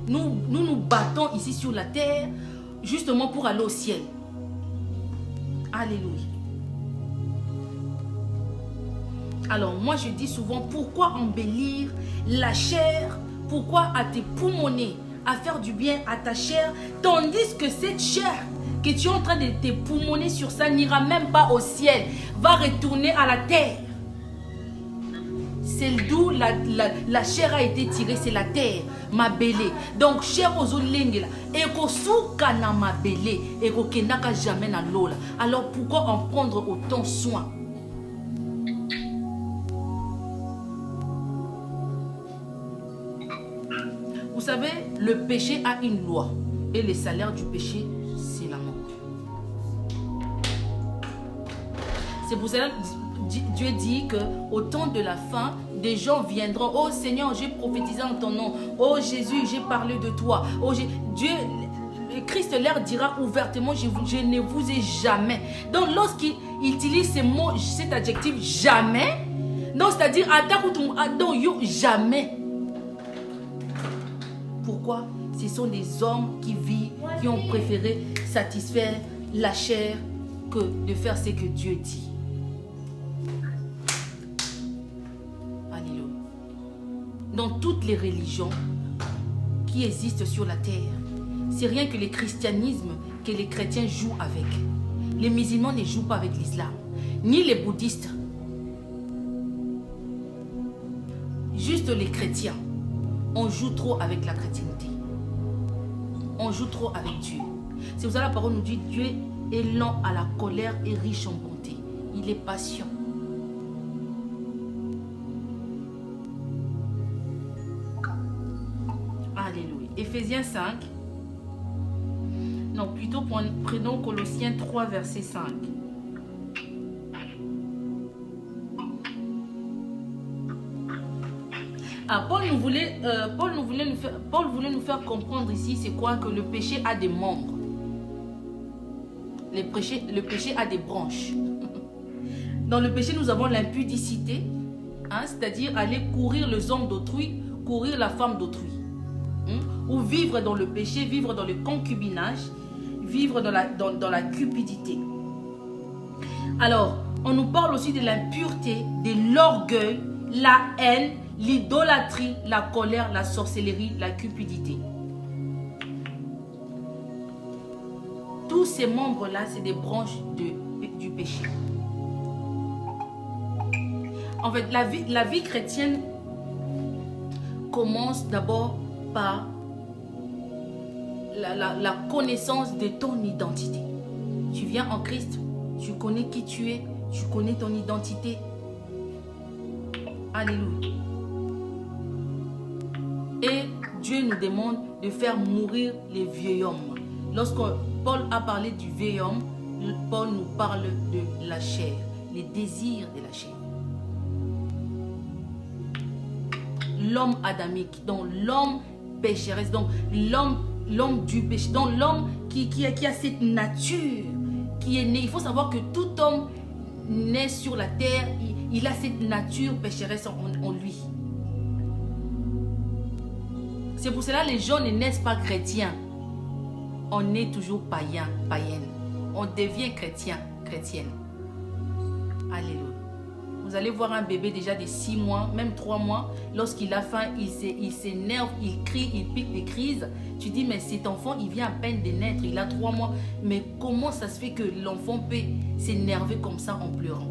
Nous battons ici sur la terre, justement pour aller au ciel. Alléluia. Alors moi je dis souvent, pourquoi embellir la chair? Pourquoi à te poumonner, à faire du bien à ta chair, tandis que cette chair que tu es en train de te poumonner sur ça n'ira même pas au ciel, va retourner à la terre. C'est d'où la chair a été tirée, c'est la terre, ma belé. Donc, chair aux olengela, et ko souka na ma belé, et ko kenaka jamais na lola. Alors, pourquoi en prendre autant soin? Vous savez, le péché a une loi. Et le salaire du péché, c'est la mort. C'est pour cela que Dieu dit qu'au temps de la fin, des gens viendront. Oh Seigneur, j'ai prophétisé en ton nom. Oh Jésus, j'ai parlé de toi. Oh, Dieu, Christ leur dira ouvertement, je ne vous ai jamais. Donc lorsqu'il utilise ces mots, cet adjectif jamais, donc c'est-à-dire jamais. Pourquoi? Ce sont des hommes qui vivent, qui ont préféré satisfaire la chair que de faire ce que Dieu dit. Alléluia. Dans toutes les religions qui existent sur la terre, c'est rien que le christianisme que les chrétiens jouent avec. Les musulmans ne jouent pas avec l'islam, ni les bouddhistes. Juste les chrétiens. On joue trop avec la chrétienté. On joue trop avec Dieu. C'est pour ça que la parole nous dit Dieu est lent à la colère et riche en bonté. Il est patient. Alléluia. Éphésiens 5. Non, plutôt prenons Colossiens 3, verset 5. Ah, Paul voulait nous faire comprendre ici, c'est quoi? Que le péché a des membres. Le péché a des branches. Dans le péché, nous avons l'impudicité, hein, c'est-à-dire aller courir les hommes d'autrui, courir la femme d'autrui. Ou vivre dans le péché, vivre dans le concubinage, vivre dans la cupidité. Alors, on nous parle aussi de l'impureté, de l'orgueil, la haine, l'idolâtrie, la colère, la sorcellerie, la cupidité. Tous ces membres-là, c'est des branches du péché. En fait, la vie chrétienne commence d'abord par la connaissance de ton identité. Tu viens en Christ, tu connais qui tu es, tu connais ton identité. Alléluia. Et Dieu nous demande de faire mourir les vieils hommes. Lorsque Paul a parlé du vieil homme, Paul nous parle de la chair, les désirs de la chair. L'homme adamique, donc l'homme pécheresse, donc l'homme du péché, donc l'homme qui a cette nature qui est né. Il faut savoir que tout homme né sur la terre, il a cette nature pécheresse en lui. C'est pour cela que les gens ne naissent pas chrétiens. On est toujours païen, païenne. On devient chrétien, chrétienne. Alléluia. Vous allez voir un bébé déjà de 6 mois, même 3 mois. Lorsqu'il a faim, il s'énerve, il crie, il pique des crises. Tu dis, mais cet enfant, il vient à peine de naître, il a 3 mois. Mais comment ça se fait que l'enfant peut s'énerver comme ça en pleurant?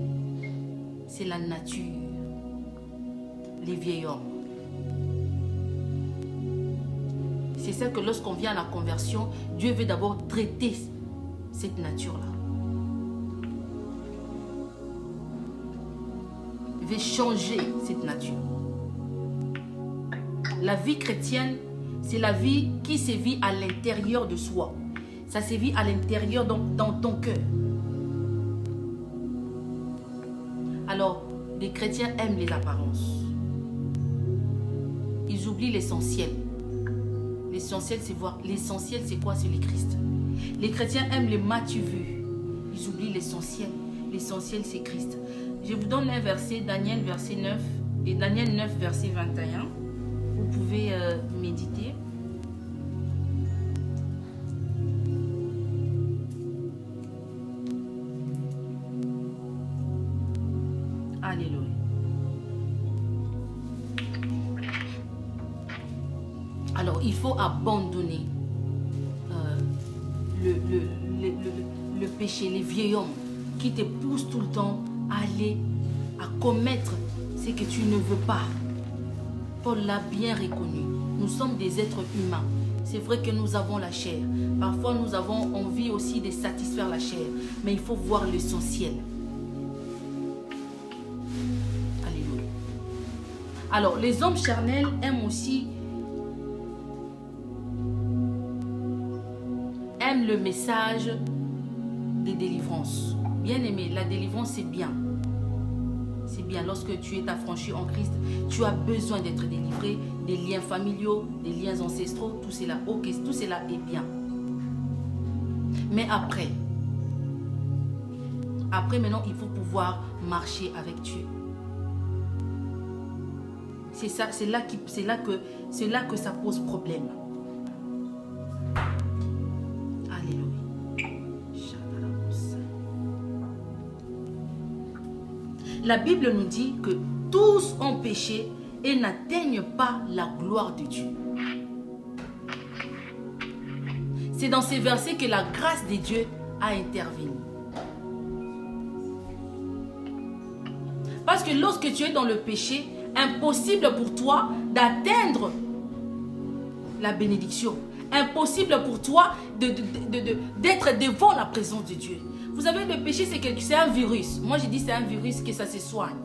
C'est la nature. Les vieils hommes. C'est ça que lorsqu'on vient à la conversion, Dieu veut d'abord traiter cette nature-là. Il veut changer cette nature. La vie chrétienne, c'est la vie qui se vit à l'intérieur de soi. Ça se vit à l'intérieur, dans ton cœur. Alors, les chrétiens aiment les apparences. Ils oublient l'essentiel. L'essentiel, c'est voir. L'essentiel, c'est quoi? C'est le Christ. Les chrétiens aiment les m'as-tu vu. Ils oublient l'essentiel. L'essentiel, c'est Christ. Je vous donne un verset, Daniel, verset 9, et Daniel 9, verset 21. Vous pouvez méditer. Alléluia. Alors, il faut abandonner le péché, les vieils hommes qui te poussent tout le temps à aller, à commettre ce que tu ne veux pas. Paul l'a bien reconnu. Nous sommes des êtres humains. C'est vrai que nous avons la chair. Parfois, nous avons envie aussi de satisfaire la chair. Mais il faut voir l'essentiel. Alléluia. Alors, les hommes charnels aiment aussi le message de délivrance. Bien aimé, la délivrance, c'est bien. C'est bien. Lorsque tu es affranchi en Christ, tu as besoin d'être délivré des liens familiaux, des liens ancestraux, tout cela. Ok, tout cela est bien. Mais après maintenant, il faut pouvoir marcher avec Dieu. C'est ça, c'est là que ça pose problème. La Bible nous dit que tous ont péché et n'atteignent pas la gloire de Dieu. C'est dans ces versets que la grâce de Dieu a intervenu. Parce que lorsque tu es dans le péché, impossible pour toi d'atteindre la bénédiction. Impossible pour toi d'être devant la présence de Dieu. Vous savez, le péché, c'est un virus. Moi, je dis c'est un virus que ça se soigne.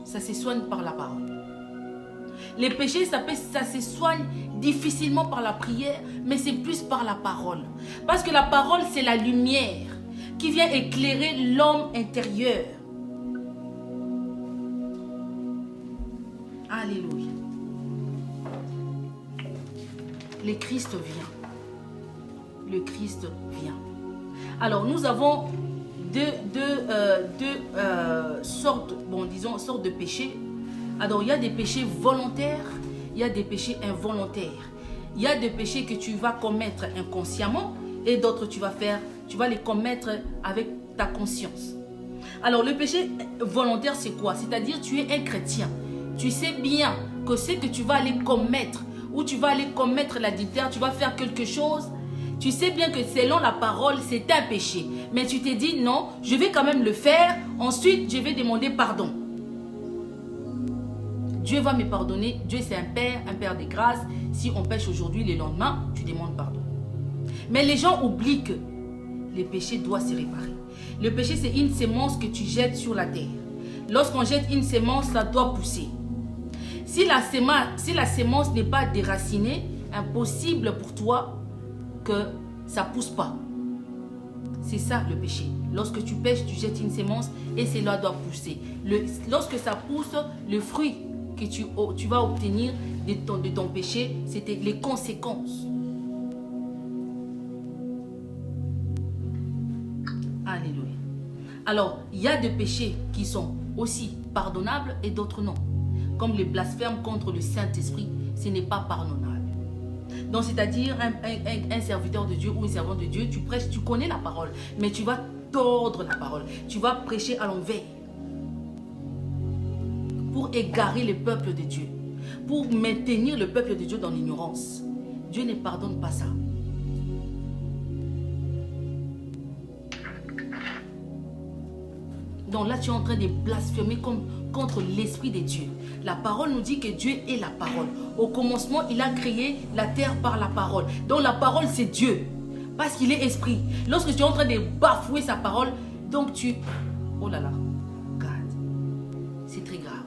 Ça se soigne par la parole. Les péchés, ça se soigne difficilement par la prière, mais c'est plus par la parole. Parce que la parole, c'est la lumière qui vient éclairer l'homme intérieur. Alléluia. Le Christ vient. Le Christ vient. Alors, nous avons deux sortes, sortes de péchés. Alors, il y a des péchés volontaires, il y a des péchés involontaires. Il y a des péchés que tu vas commettre inconsciemment et d'autres tu vas les commettre avec ta conscience. Alors, le péché volontaire, c'est quoi? C'est-à-dire, tu es un chrétien. Tu sais bien que ce que tu vas aller commettre, ou tu vas aller commettre l'adultère, tu vas faire quelque chose. Tu sais bien que selon la parole, c'est un péché. Mais tu t'es dit, non, je vais quand même le faire. Ensuite, je vais demander pardon. Dieu va me pardonner. Dieu, c'est un Père de grâce. Si on pêche aujourd'hui, le lendemain, tu demandes pardon. Mais les gens oublient que le péché doit se réparer. Le péché, c'est une sémence que tu jettes sur la terre. Lorsqu'on jette une sémence, ça doit pousser. Si la sémence n'est pas déracinée, impossible pour toi que ça ne pousse pas. C'est ça le péché. Lorsque tu pêches, tu jettes une sémence et cela doit pousser. Lorsque ça pousse, le fruit que tu vas obtenir de ton péché, c'était les conséquences. Alléluia. Alors, il y a des péchés qui sont aussi pardonnables et d'autres non. Comme le blasphème contre le Saint-Esprit, ce n'est pas pardonnable. Donc, c'est-à-dire un serviteur de Dieu ou une servante de Dieu, tu prêches, tu connais la parole, mais tu vas tordre la parole. Tu vas prêcher à l'envers pour égarer le peuple de Dieu, pour maintenir le peuple de Dieu dans l'ignorance. Dieu ne pardonne pas ça. Donc là, tu es en train de blasphémer contre l'Esprit de Dieu. La parole nous dit que Dieu est la parole. Au commencement, il a créé la terre par la parole. Donc la parole, c'est Dieu. Parce qu'il est esprit. Lorsque tu es en train de bafouer sa parole, donc tu... Oh là là. God. C'est très grave.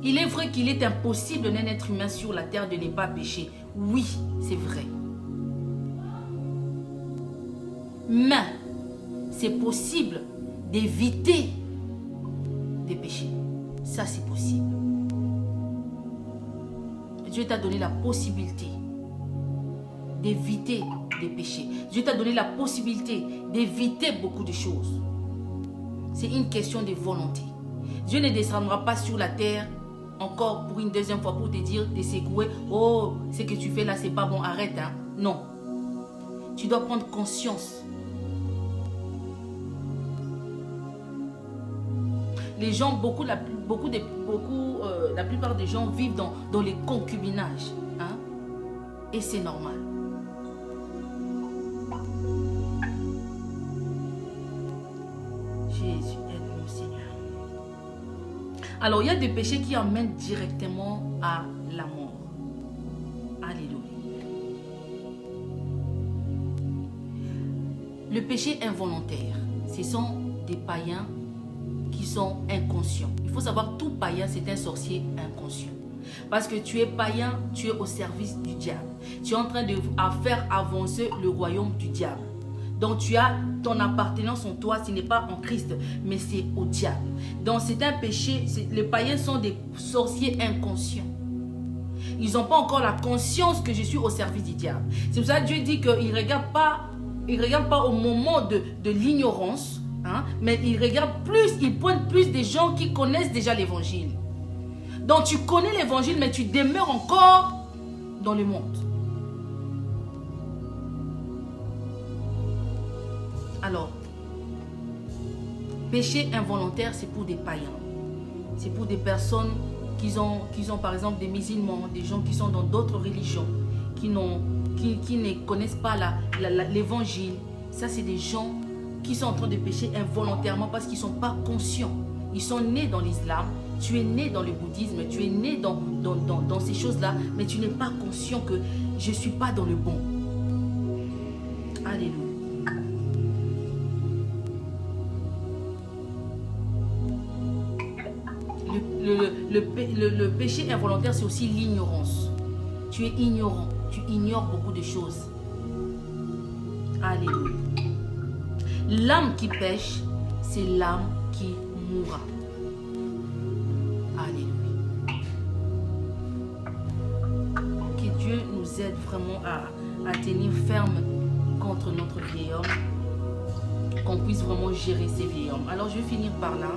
Il est vrai qu'il est impossible d'un être humain sur la terre de ne pas pécher. Oui, c'est vrai. Mais c'est possible d'éviter des péchés. Ça, c'est possible. Dieu t'a donné la possibilité d'éviter des péchés. Dieu t'a donné la possibilité d'éviter beaucoup de choses. C'est une question de volonté. Dieu ne descendra pas sur la terre encore pour une deuxième fois pour te dire, te secouer. Oh, ce que tu fais là, c'est pas bon, arrête. Hein? Non. Tu dois prendre conscience. les gens, la plupart des gens vivent dans les concubinages. Hein? Et c'est normal. Jésus, aide-nous, Seigneur. Alors, il y a des péchés qui emmènent directement à la mort. Alléluia. Le péché involontaire, ce sont des païens qui sont inconscients. Il faut savoir que tout païen, c'est un sorcier inconscient. Parce que tu es païen, tu es au service du diable. Tu es en train de faire avancer le royaume du diable. Donc tu as ton appartenance en toi, ce n'est pas en Christ, mais c'est au diable. Donc c'est un péché, les païens sont des sorciers inconscients. Ils n'ont pas encore la conscience que je suis au service du diable. C'est pour ça que Dieu dit qu'il ne regarde pas au moment de l'ignorance, hein, mais il regarde plus, il pointe plus des gens qui connaissent déjà l'évangile. Donc tu connais l'évangile, mais tu demeures encore dans le monde. Alors, péché involontaire, c'est pour des païens. C'est pour des personnes qui ont par exemple des musulmans, des gens qui sont dans d'autres religions, qui ne connaissent pas l'évangile. Ça, c'est des gens qui sont en train de pécher involontairement parce qu'ils ne sont pas conscients. Ils sont nés dans l'islam, tu es né dans le bouddhisme, tu es né dans ces choses-là, mais tu n'es pas conscient que je ne suis pas dans le bon. Alléluia. Le péché involontaire, c'est aussi l'ignorance. Tu es ignorant, tu ignores beaucoup de choses. Alléluia. L'âme qui pêche, c'est l'âme qui mourra. Alléluia. Que Dieu nous aide vraiment à tenir ferme contre notre vieil homme, qu'on puisse vraiment gérer ces vieils hommes. Alors je vais finir par là.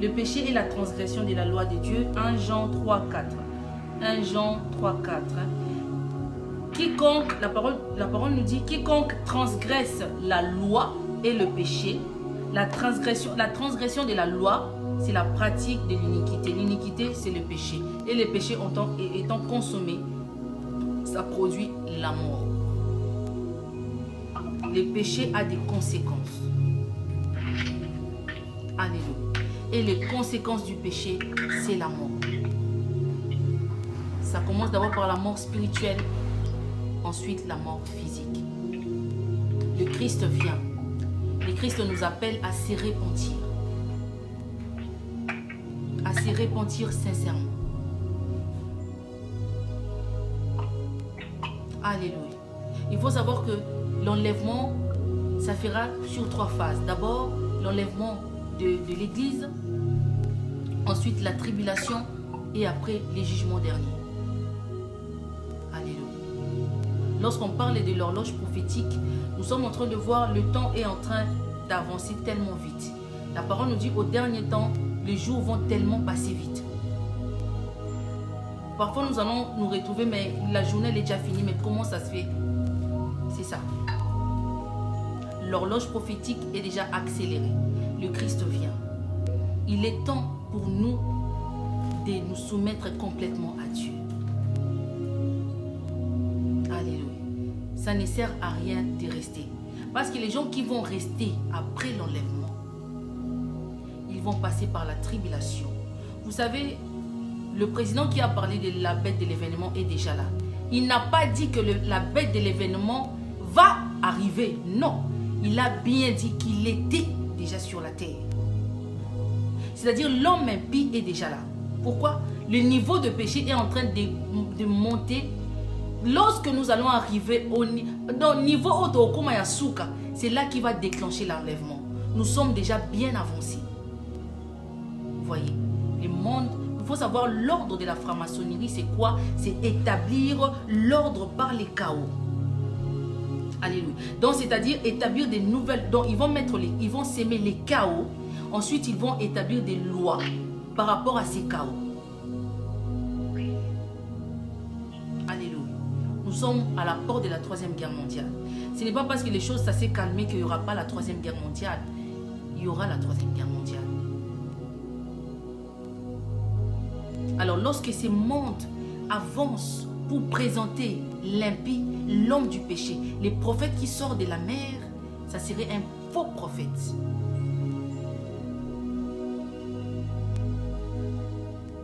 Le péché est la transgression de la loi de Dieu. 1 Jean 3, 4. 1 Jean 3, 4. Quiconque, la parole nous dit, quiconque transgresse la loi est le péché. La transgression de la loi, c'est la pratique de l'iniquité. L'iniquité, c'est le péché. Et le péché étant consommé, ça produit la mort. Le péché a des conséquences. Alléluia. Et les conséquences du péché, c'est la mort. Ça commence d'abord par la mort spirituelle, ensuite la mort physique. Le Christ vient. Le Christ nous appelle à se repentir. À se repentir sincèrement. Alléluia. Il faut savoir que l'enlèvement, ça fera sur 3 phases. D'abord, l'enlèvement de l'église, ensuite la tribulation et après les jugements derniers. Alléluia. Lorsqu'on parle de l'horloge prophétique, nous sommes en train de voir le temps est en train d'avancer tellement vite. La parole nous dit au dernier temps, les jours vont tellement passer vite. Parfois nous allons nous retrouver, mais la journée elle est déjà finie, mais comment ça se fait? C'est ça. L'horloge prophétique est déjà accélérée. Le Christ vient. Il est temps pour nous de nous soumettre complètement à Dieu. Alléluia. Ça ne sert à rien de rester. Parce que les gens qui vont rester après l'enlèvement, ils vont passer par la tribulation. Vous savez, le président qui a parlé de la bête de l'événement est déjà là. Il n'a pas dit que la bête de l'événement va arriver. Non. Il a bien dit qu'il était déjà sur la terre. C'est-à-dire l'homme impie est déjà là. Pourquoi? Le niveau de péché est en train de monter. Lorsque nous allons arriver au niveau Otokomayasuka, c'est là qui va déclencher l'enlèvement. Nous sommes déjà bien avancés. Vous voyez, le monde, il faut savoir l'ordre de la franc-maçonnerie, c'est quoi? C'est établir l'ordre par les chaos. Alléluia. Donc, c'est-à-dire établir des nouvelles. Donc, ils vont s'aimer les chaos. Ensuite, ils vont établir des lois par rapport à ces chaos. Alléluia. Nous sommes à la porte de la 3e guerre mondiale. Ce n'est pas parce que les choses ça s'est calmé qu'il n'y aura pas la 3e guerre mondiale. il y aura la troisième guerre mondiale. Alors lorsque ces mondes avancent pour présenter l'impie, l'homme du péché, les prophètes qui sortent de la mer, ça serait un faux prophète.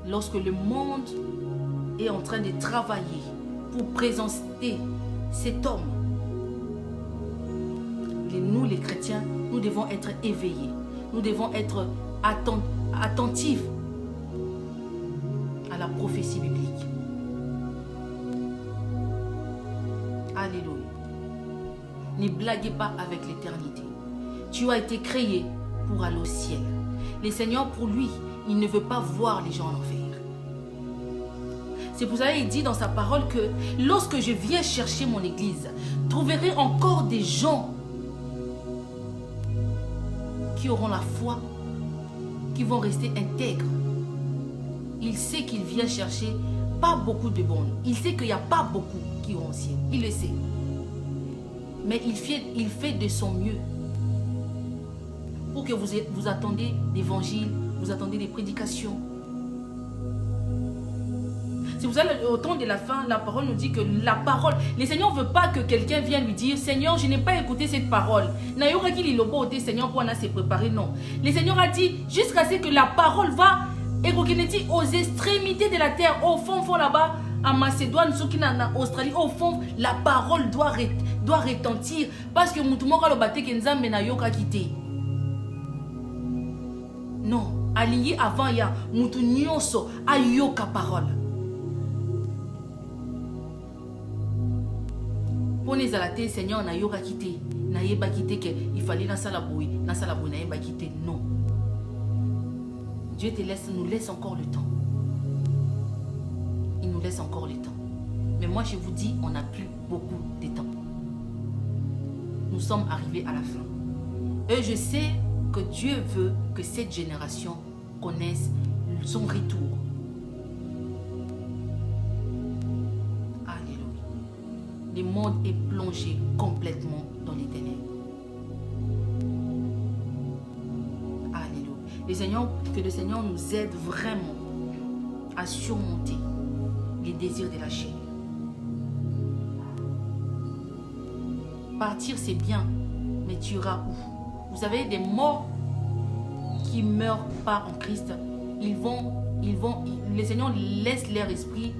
Lorsque le monde est en train de travailler pour présenter cet homme, nous les chrétiens, nous devons être éveillés, nous devons être attentifs à la prophétie biblique. Alléluia. Ne blaguez pas avec l'éternité. Tu as été créé pour aller au ciel. Le Seigneur, pour lui, il ne veut pas voir les gens en enfer. C'est pour ça qu'il dit dans sa parole que lorsque je viens chercher mon église, trouverai encore des gens qui auront la foi, qui vont rester intègres. Il sait qu'il vient chercher pas beaucoup de bons. Il sait qu'il n'y a pas beaucoup qui iront au ciel. Il le sait. Mais il fait de son mieux pour que vous attendez l'évangile, vous attendez des prédications. Si vous allez au temps de la fin, la parole nous dit que la parole, le Seigneur ne veut pas que quelqu'un vienne lui dire, Seigneur, je n'ai pas écouté cette parole. N'ayora qu'il il au Seigneur pour en se préparer, non. Le Seigneur a dit, jusqu'à ce que la parole va éroquenetti aux extrémités de la terre, au fond là-bas, en Macédoine, ceux qui sont en Australie, au fond, la parole doit retentir. Parce que Moutoumora le bâté Kenzam Menayoka quitté. Non, aligné avant, il y a Moutounyoso, Ayoka parole. Pour les alatés, Seigneur, n'a pas quitté. N'a pas quitté qu'il fallait dans la bouille, n'a pas quitté. Non. Dieu nous laisse encore le temps. Il nous laisse encore le temps. Mais moi, je vous dis, on n'a plus beaucoup de temps. Nous sommes arrivés à la fin. Et je sais que Dieu veut que cette génération connaisse son retour. Le monde est plongé complètement dans les ténèbres. Alléluia. Que le Seigneur nous aide vraiment à surmonter les désirs de la chair. Partir, c'est bien, mais tu iras où? Vous savez, des morts qui ne meurent pas en Christ, le Seigneur laisse leur esprit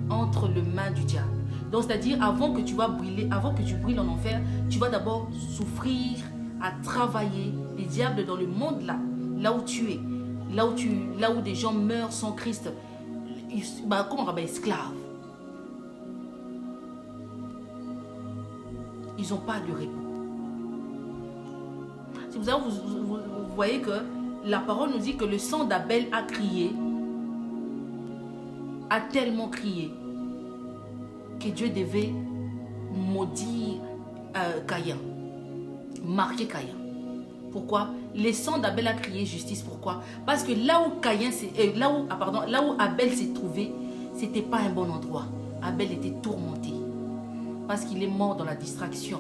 entre les mains du diable. Donc, c'est-à-dire, avant que tu brilles en enfer, tu vas d'abord souffrir à travailler. Les diables dans le monde là où tu es, là où des gens meurent sans Christ, comme on appelle esclaves. Ils n'ont pas de repos. Si vous voyez que la parole nous dit que le sang d'Abel a crié, a tellement crié, que Dieu devait maudire Caïn, marquer Caïn. Pourquoi? Le sang d'Abel a crié justice. Pourquoi? Parce que là où Abel s'est trouvé, c'était pas un bon endroit. Abel était tourmenté parce qu'il est mort dans la distraction.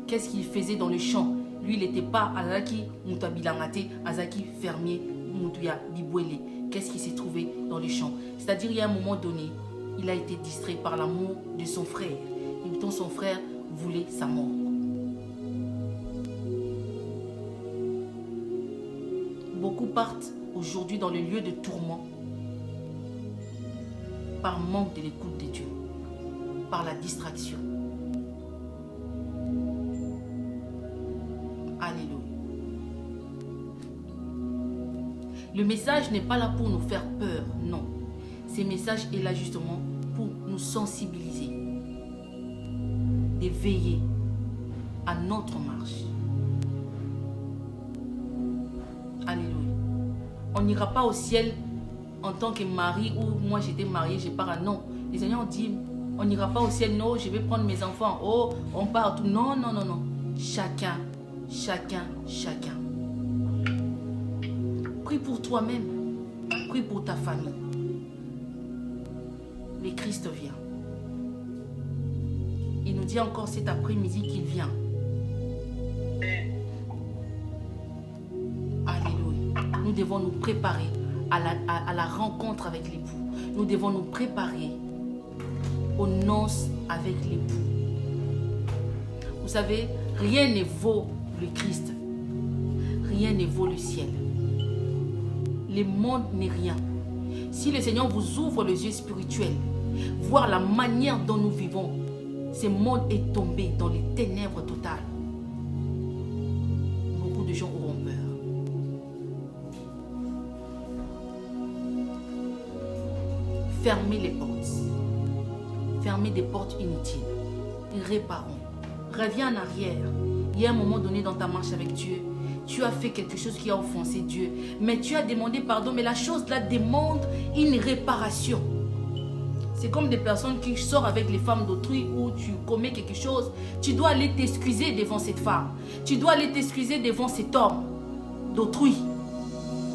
Qu'est-ce qu'il faisait dans le champ? Lui, il n'était pas Azaki Moutabilangate, Azaki fermier, Moutouya Bibouele. Qu'est-ce qu'il s'est trouvé dans le champ? C'est-à-dire, il y a un moment donné, il a été distrait par l'amour de son frère. Et pourtant, son frère voulait sa mort. Beaucoup partent aujourd'hui dans le lieu de tourment par manque de l'écoute de Dieu, par la distraction. Alléluia. Le message n'est pas là pour nous faire peur, non. Ce message est là justement pour nous sensibiliser, de veiller à notre marche. Alléluia. On n'ira pas au ciel en tant que mari ou moi j'étais mariée, je pars à non. Les Seigneur dit, on n'ira pas au ciel, non, je vais prendre mes enfants. Oh, on part tout. Non, non, non, non. Chacun. Prie pour toi-même. Prie pour ta famille. Mais Christ vient. Il nous dit encore cet après-midi qu'il vient. devons nous préparer à la rencontre avec l'époux. Nous devons nous préparer aux noces avec l'époux. Vous savez, rien ne vaut le Christ. Rien ne vaut le ciel. Le monde n'est rien. Si le Seigneur vous ouvre les yeux spirituels, voir la manière dont nous vivons, ce monde est tombé dans les ténèbres totales. Beaucoup de gens auront peur. Fermez les portes. Fermez des portes inutiles. Réparons. Reviens en arrière. Il y a un moment donné dans ta marche avec Dieu, tu as fait quelque chose qui a offensé Dieu. Mais tu as demandé pardon, mais la chose là demande une réparation. C'est comme des personnes qui sortent avec les femmes d'autrui où tu commets quelque chose. Tu dois aller t'excuser devant cette femme. Tu dois aller t'excuser devant cet homme d'autrui.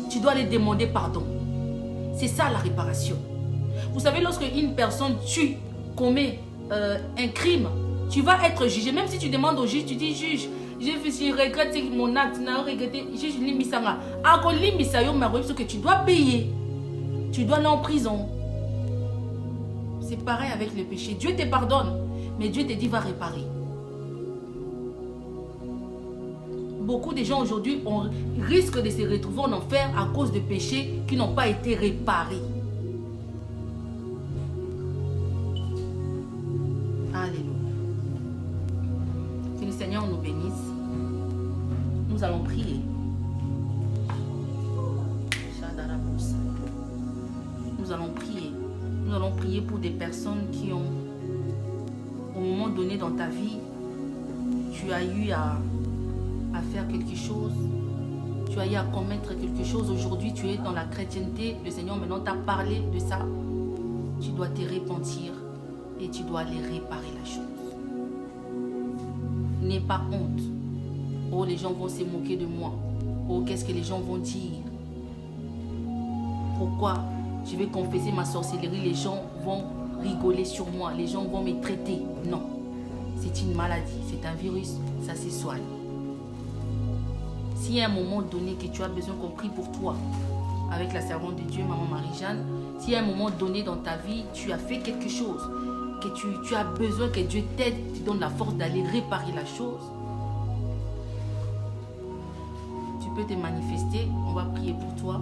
Tu dois aller demander pardon. C'est ça la réparation. Vous savez, lorsque une personne commet un crime, tu vas être jugé. Même si tu demandes au juge, tu dis juge, je regrette mon acte, juge limisanga. Encore limisayo ce que tu dois payer. Tu dois aller en prison. C'est pareil avec le péché. Dieu te pardonne, mais Dieu te dit va réparer. Beaucoup de gens aujourd'hui risquent de se retrouver en enfer à cause de péchés qui n'ont pas été réparés. Alléluia. Que le Seigneur nous bénisse. Nous allons prier. Nous allons prier. Nous allons prier pour des personnes qui ont, au moment donné dans ta vie, tu as eu à faire quelque chose. Tu as eu à commettre quelque chose. Aujourd'hui, tu es dans la chrétienté. Le Seigneur maintenant t'a parlé de ça. Tu dois te repentir et tu dois aller réparer la chose. N'aie pas honte. Oh, les gens vont se moquer de moi. Oh, qu'est-ce que les gens vont dire? Pourquoi je vais confesser ma sorcellerie? Les gens vont rigoler sur moi. Les gens vont me traiter. Non. C'est une maladie. C'est un virus. Ça se soigne. S'il y a un moment donné que tu as besoin qu'on prie pour toi, avec la servante de Dieu, Maman Marie-Jeanne, s'il y a un moment donné dans ta vie, tu as fait quelque chose, que tu as besoin que Dieu t'aide, te donne la force d'aller réparer la chose, tu peux te manifester, on va prier pour toi.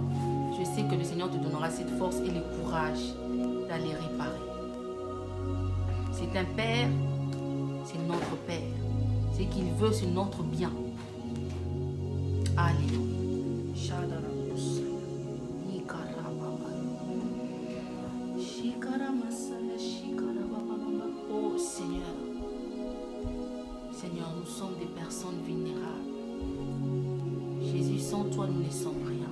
Je sais que le Seigneur te donnera cette force et le courage d'aller réparer. C'est un Père, c'est notre Père. Ce qu'il veut, c'est notre bien. Alléluia. Oh Seigneur, Seigneur, nous sommes des personnes vulnérables. Jésus, sans toi, nous ne sommes rien.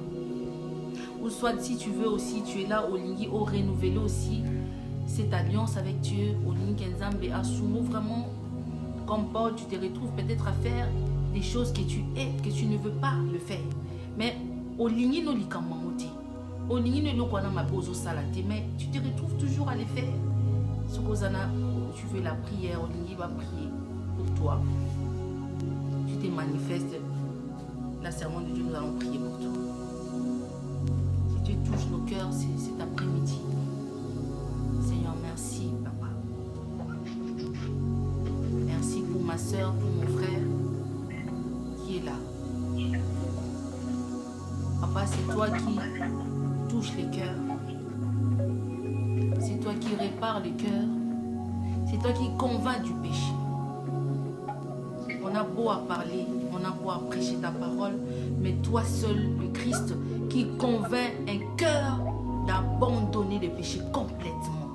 Ou soit, si tu veux aussi, tu es là au Lingui, au renouveler aussi cette alliance avec Dieu, au Lingui Nzambe, à Soumo, vraiment, comme Paul, tu te retrouves peut-être à faire des choses que tu ne veux pas le faire. Mais au Lingui no likamamoti, au Lingui no lokwana mabozo salate, mais tu te retrouves toujours à les faire. Ce que tu veux la prière, au Lingui va prier pour toi. Tu te manifestes. La servante de Dieu, nous allons prier pour toi. Si tu touches nos cœurs cet après-midi. Seigneur, merci, Papa. Merci pour ma soeur, pour mon frère qui est là. Papa, c'est toi qui touches les cœurs. C'est toi qui répares les cœurs. C'est toi qui convaincs du péché. On a beau à parler, on a beau à prêcher ta parole, mais toi seul, le Christ, qui convainc un cœur d'abandonner le péché complètement.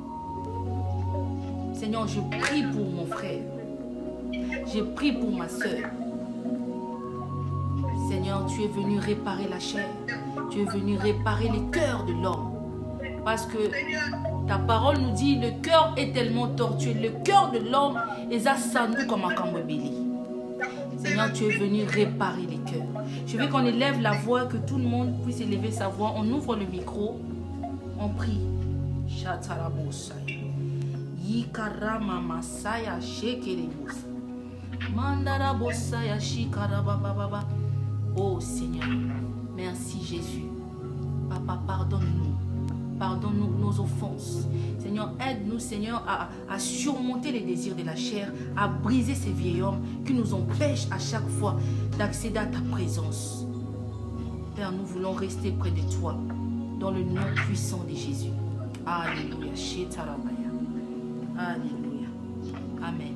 Seigneur, je prie pour mon frère. Je prie pour ma soeur. Seigneur, tu es venu réparer la chair. Tu es venu réparer les cœurs de l'homme. Parce que ta parole nous dit, le cœur est tellement tortueux. Le cœur de l'homme est assanou comme un camobili. Seigneur, tu es venu réparer les cœurs. Je veux qu'on élève la voix, que tout le monde puisse élever sa voix. On ouvre le micro. On prie. Yikarama masaya shekerebusa. Mandara bosaya shikarabababa. Oh Seigneur, merci Jésus. Papa, pardonne-nous. Pardonne-nous nos offenses. Seigneur, aide-nous, Seigneur, à surmonter les désirs de la chair, à briser ces vieils hommes qui nous empêchent à chaque fois d'accéder à ta présence. Père, nous voulons rester près de toi, dans le nom puissant de Jésus. Alléluia. Alléluia. Amen.